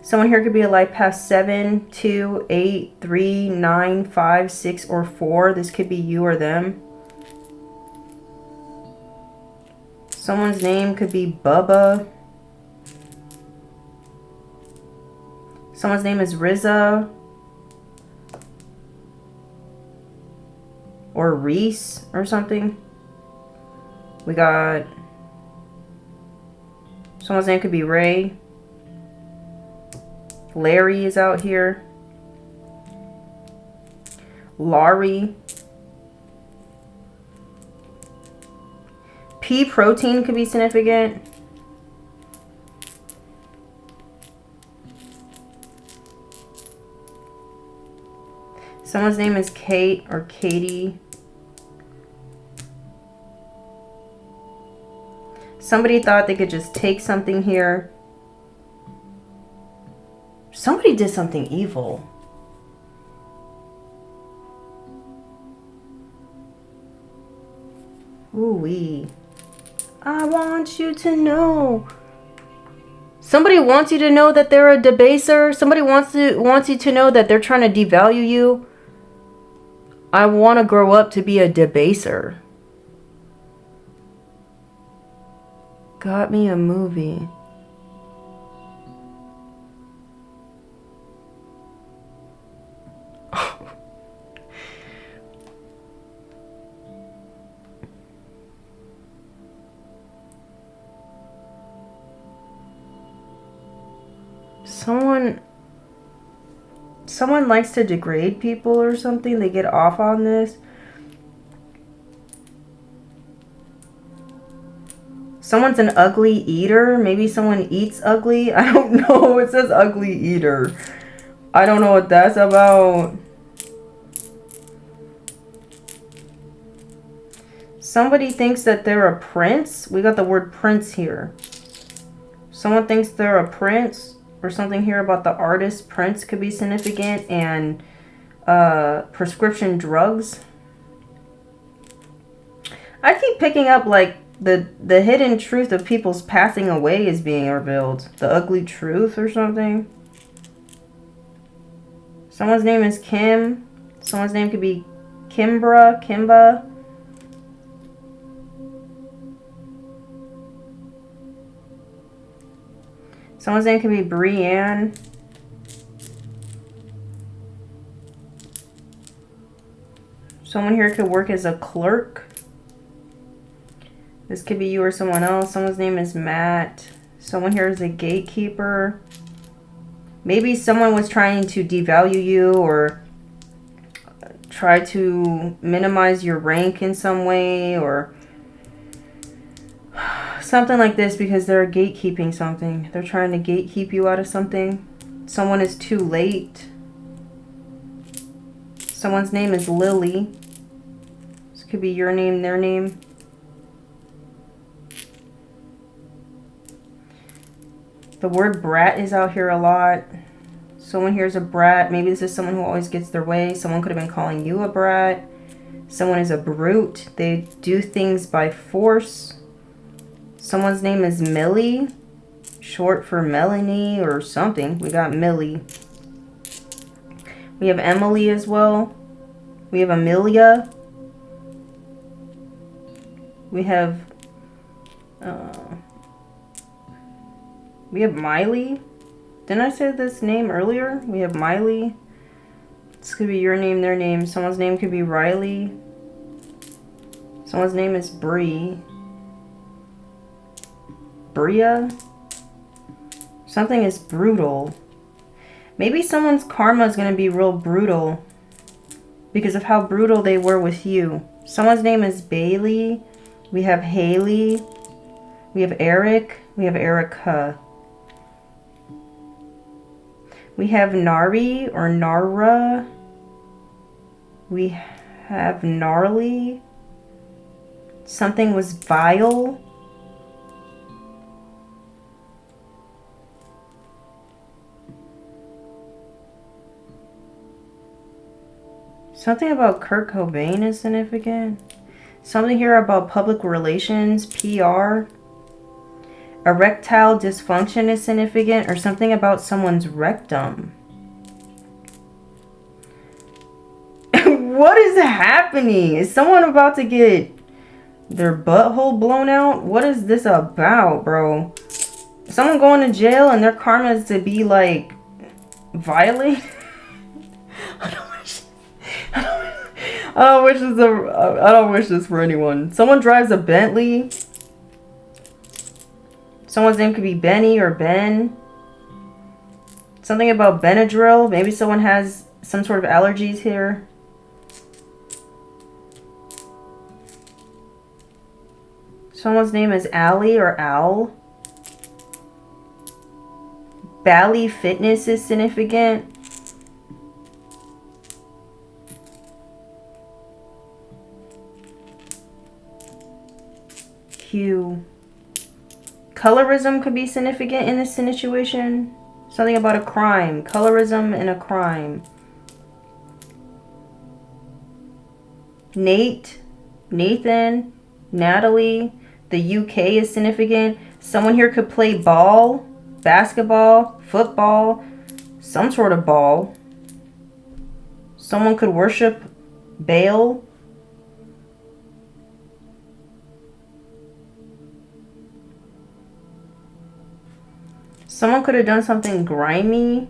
Someone here could be a life past 7, 2, 8, 3, 9, 5, 6, or 4. This could be you or them. Someone's name could be Bubba. Someone's name is Riza. Or Reese or something. We got... Someone's name could be Ray. Larry is out here. Laurie. Pea protein could be significant. Someone's name is Kate or Katie. Somebody thought they could just take something here. Somebody did something evil. Ooh-wee. I want you to know. Somebody wants you to know that they're a debaser. Somebody wants you to know that they're trying to devalue you. I want to grow up to be a debaser. Got me a movie. Someone likes to degrade people or something. They get off on this. Someone's an ugly eater. Maybe someone eats ugly. I don't know. It says ugly eater. I don't know what that's about. Somebody thinks that they're a prince. We got the word prince here. Someone thinks they're a prince. Or something here about the artist Prince could be significant. And prescription drugs. I keep picking up like the hidden truth of people's passing away is being revealed. The ugly truth or something. Someone's name is Kim. Someone's name could be Kimba. Someone's name could be Brienne. Someone here could work as a clerk. This could be you or someone else. Someone's name is Matt. Someone here is a gatekeeper. Maybe someone was trying to devalue you or try to minimize your rank in some way or something like this because they're gatekeeping something. They're trying to gatekeep you out of something. Someone is too late. Someone's name is Lily. This could be your name, their name. The word brat is out here a lot. Someone here is a brat. Maybe this is someone who always gets their way. Someone could have been calling you a brat. Someone is a brute. They do things by force. Someone's name is Millie, short for Melanie or something. We got Millie. We have Emily as well. We have Amelia. We have Miley. Didn't I say this name earlier? We have Miley. This could be your name, their name. Someone's name could be Riley. Someone's name is Bree. Bria. Something is brutal. Maybe someone's karma is going to be real brutal because of how brutal they were with you. Someone's name is Bailey. We have Haley. We have Eric. We have Erica. We have Nari or Nara. We have Gnarly. Something was vile. Something about Kurt Cobain is significant. Something here about public relations, PR. Erectile dysfunction is significant, or something about someone's rectum. What is happening? Is someone about to get their butthole blown out? What is this about, bro? Someone going to jail and their karma is to be like violated? I don't wish this for anyone. Someone drives a Bentley. Someone's name could be Benny or Ben. Something about Benadryl. Maybe someone has some sort of allergies here. Someone's name is Allie or Al. Bally Fitness is significant. Q. Colorism could be significant in this situation. Something about a crime. Colorism and a crime. Nate. Nathan. Natalie. The UK is significant. Someone here could play ball. Basketball. Football. Some sort of ball. Someone could worship Baal. Someone could have done something grimy.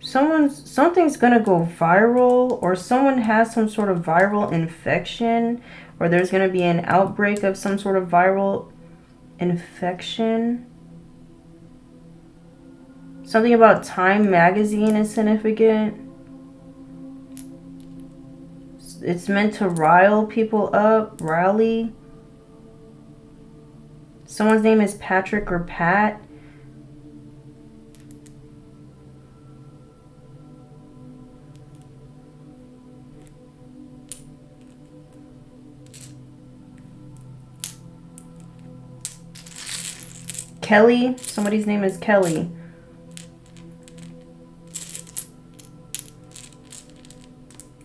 Something's gonna go viral, or someone has some sort of viral infection, or there's gonna be an outbreak of some sort of viral infection. Something about Time magazine is significant. It's meant to rile people up. Rally. Someone's name is Patrick or Pat. Kelly. Somebody's name is Kelly.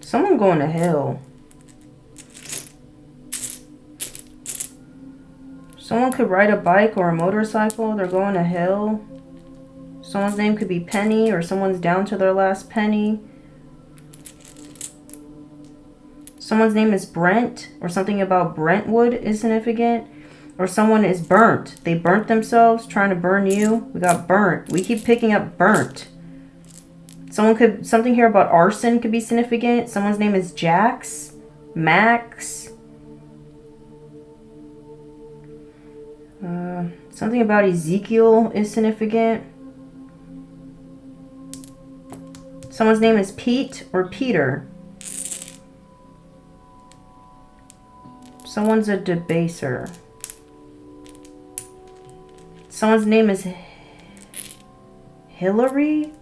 Someone going to hell. Someone could ride a bike or a motorcycle. They're going to hell. Someone's name could be Penny, or someone's down to their last penny. Someone's name is Brent, or something about Brentwood is significant. Or someone is burnt. They burnt themselves trying to burn you. We got burnt. We keep picking up burnt. Something here about arson could be significant. Someone's name is Jax, Max. Something about Ezekiel is significant. Someone's name is Pete or Peter. Someone's a debaser. Someone's name is Hillary.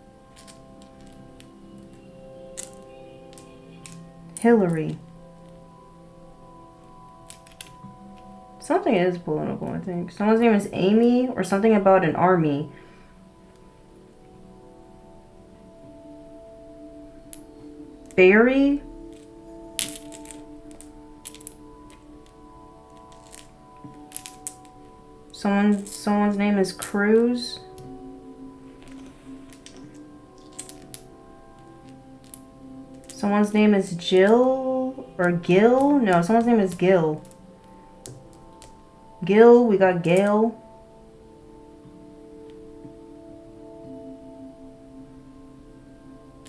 Hillary. Something is political, I think. Someone's name is Amy, or something about an army. Barry. Someone's name is Cruz. Someone's name is Jill or Gil. No, someone's name is Gil. Gil, we got Gail.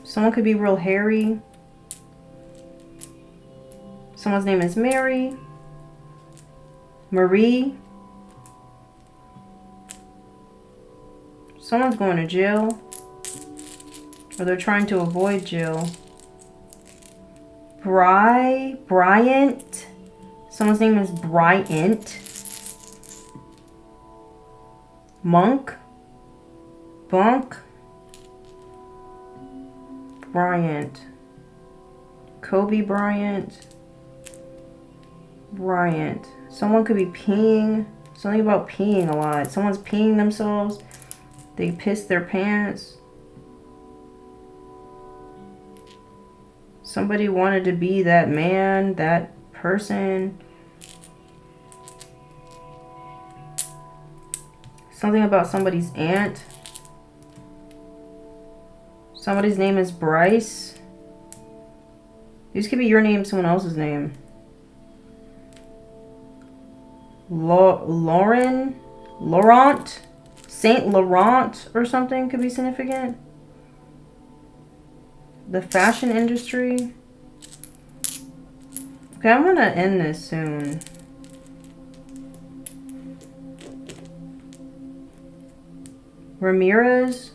Someone could be real hairy. Someone's name is Mary. Marie. Someone's going to jail. Or they're trying to avoid jail. Bryant. Someone's name is Bryant. Monk. Bunk. Bryant. Kobe Bryant. Bryant. Someone could be peeing. Something about peeing a lot. Someone's peeing themselves. They pissed their pants. Somebody wanted to be that man, that person. Something about somebody's aunt. Somebody's name is Bryce. These could be your name, someone else's name. Laurent? Saint Laurent or something could be significant. The fashion industry. Okay, I'm gonna end this soon. Ramirez.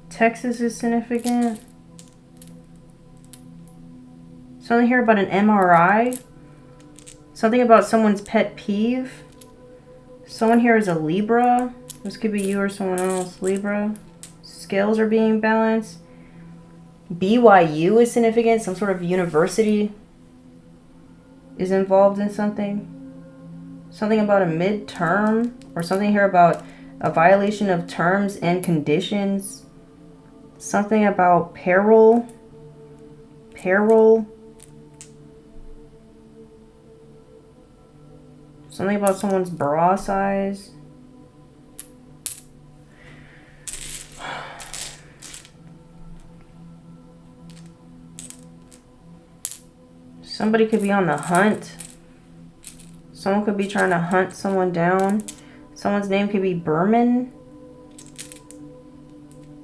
Texas is significant. Something here about an MRI. Something about someone's pet peeve. Someone here is a Libra. This could be you or someone else. Libra. Scales are being balanced. BYU is significant. Some sort of university is involved in something. Something about a midterm. Or something here about a violation of terms and conditions. Something about peril. Peril. Something about someone's bra size. Somebody could be on the hunt. Someone could be trying to hunt someone down. Someone's name could be Berman.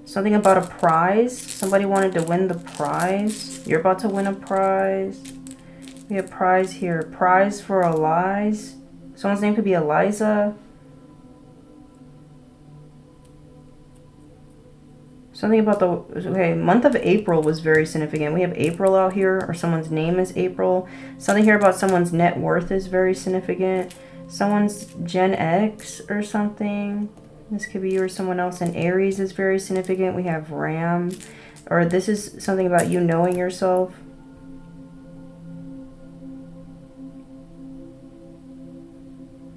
Something about a prize. Somebody wanted to win the prize. You're about to win a prize. We have prize here. Prize for Eliza. Someone's name could be Eliza. Something about the... Okay, month of April was very significant. We have April out here, or someone's name is April. Something here about someone's net worth is very significant. Someone's Gen X or something. This could be you or someone else. And Aries is very significant. We have Ram. Or this is something about you knowing yourself.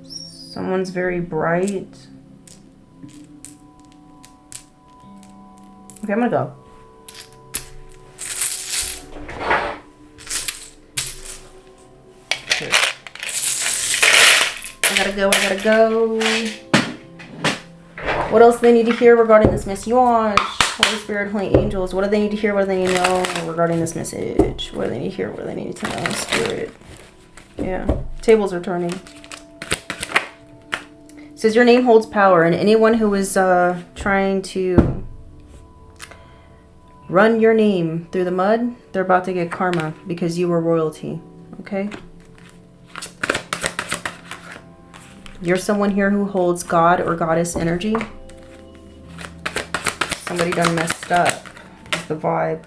Someone's very bright. Okay, I'm gonna go. Okay. I gotta go. What else do they need to hear regarding this message? Holy Spirit, Holy Angels. What do they need to hear? What do they need to know regarding this message? What do they need to hear? What do they need to know? Spirit. Yeah. Tables are turning. It says your name holds power, and anyone who is trying to run your name through the mud, they're about to get karma because you were royalty. Okay? You're someone here who holds God or goddess energy. Somebody done messed up. That's the vibe.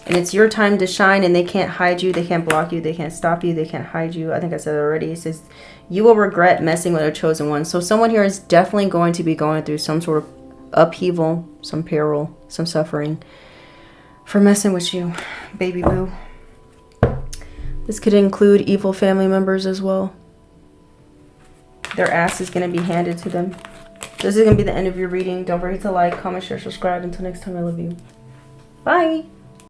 And it's your time to shine, and they can't hide you. They can't block you. They can't stop you. They can't hide you. I think I said it already. It says you will regret messing with a chosen one. So someone here is definitely going to be going through some sort of upheaval, some peril, some suffering for messing with you, baby boo. This could include evil family members as well. Their ass is going to be handed to them. This is going to be the end of your reading. Don't forget to like, comment, share, subscribe. Until next time, I love you. Bye.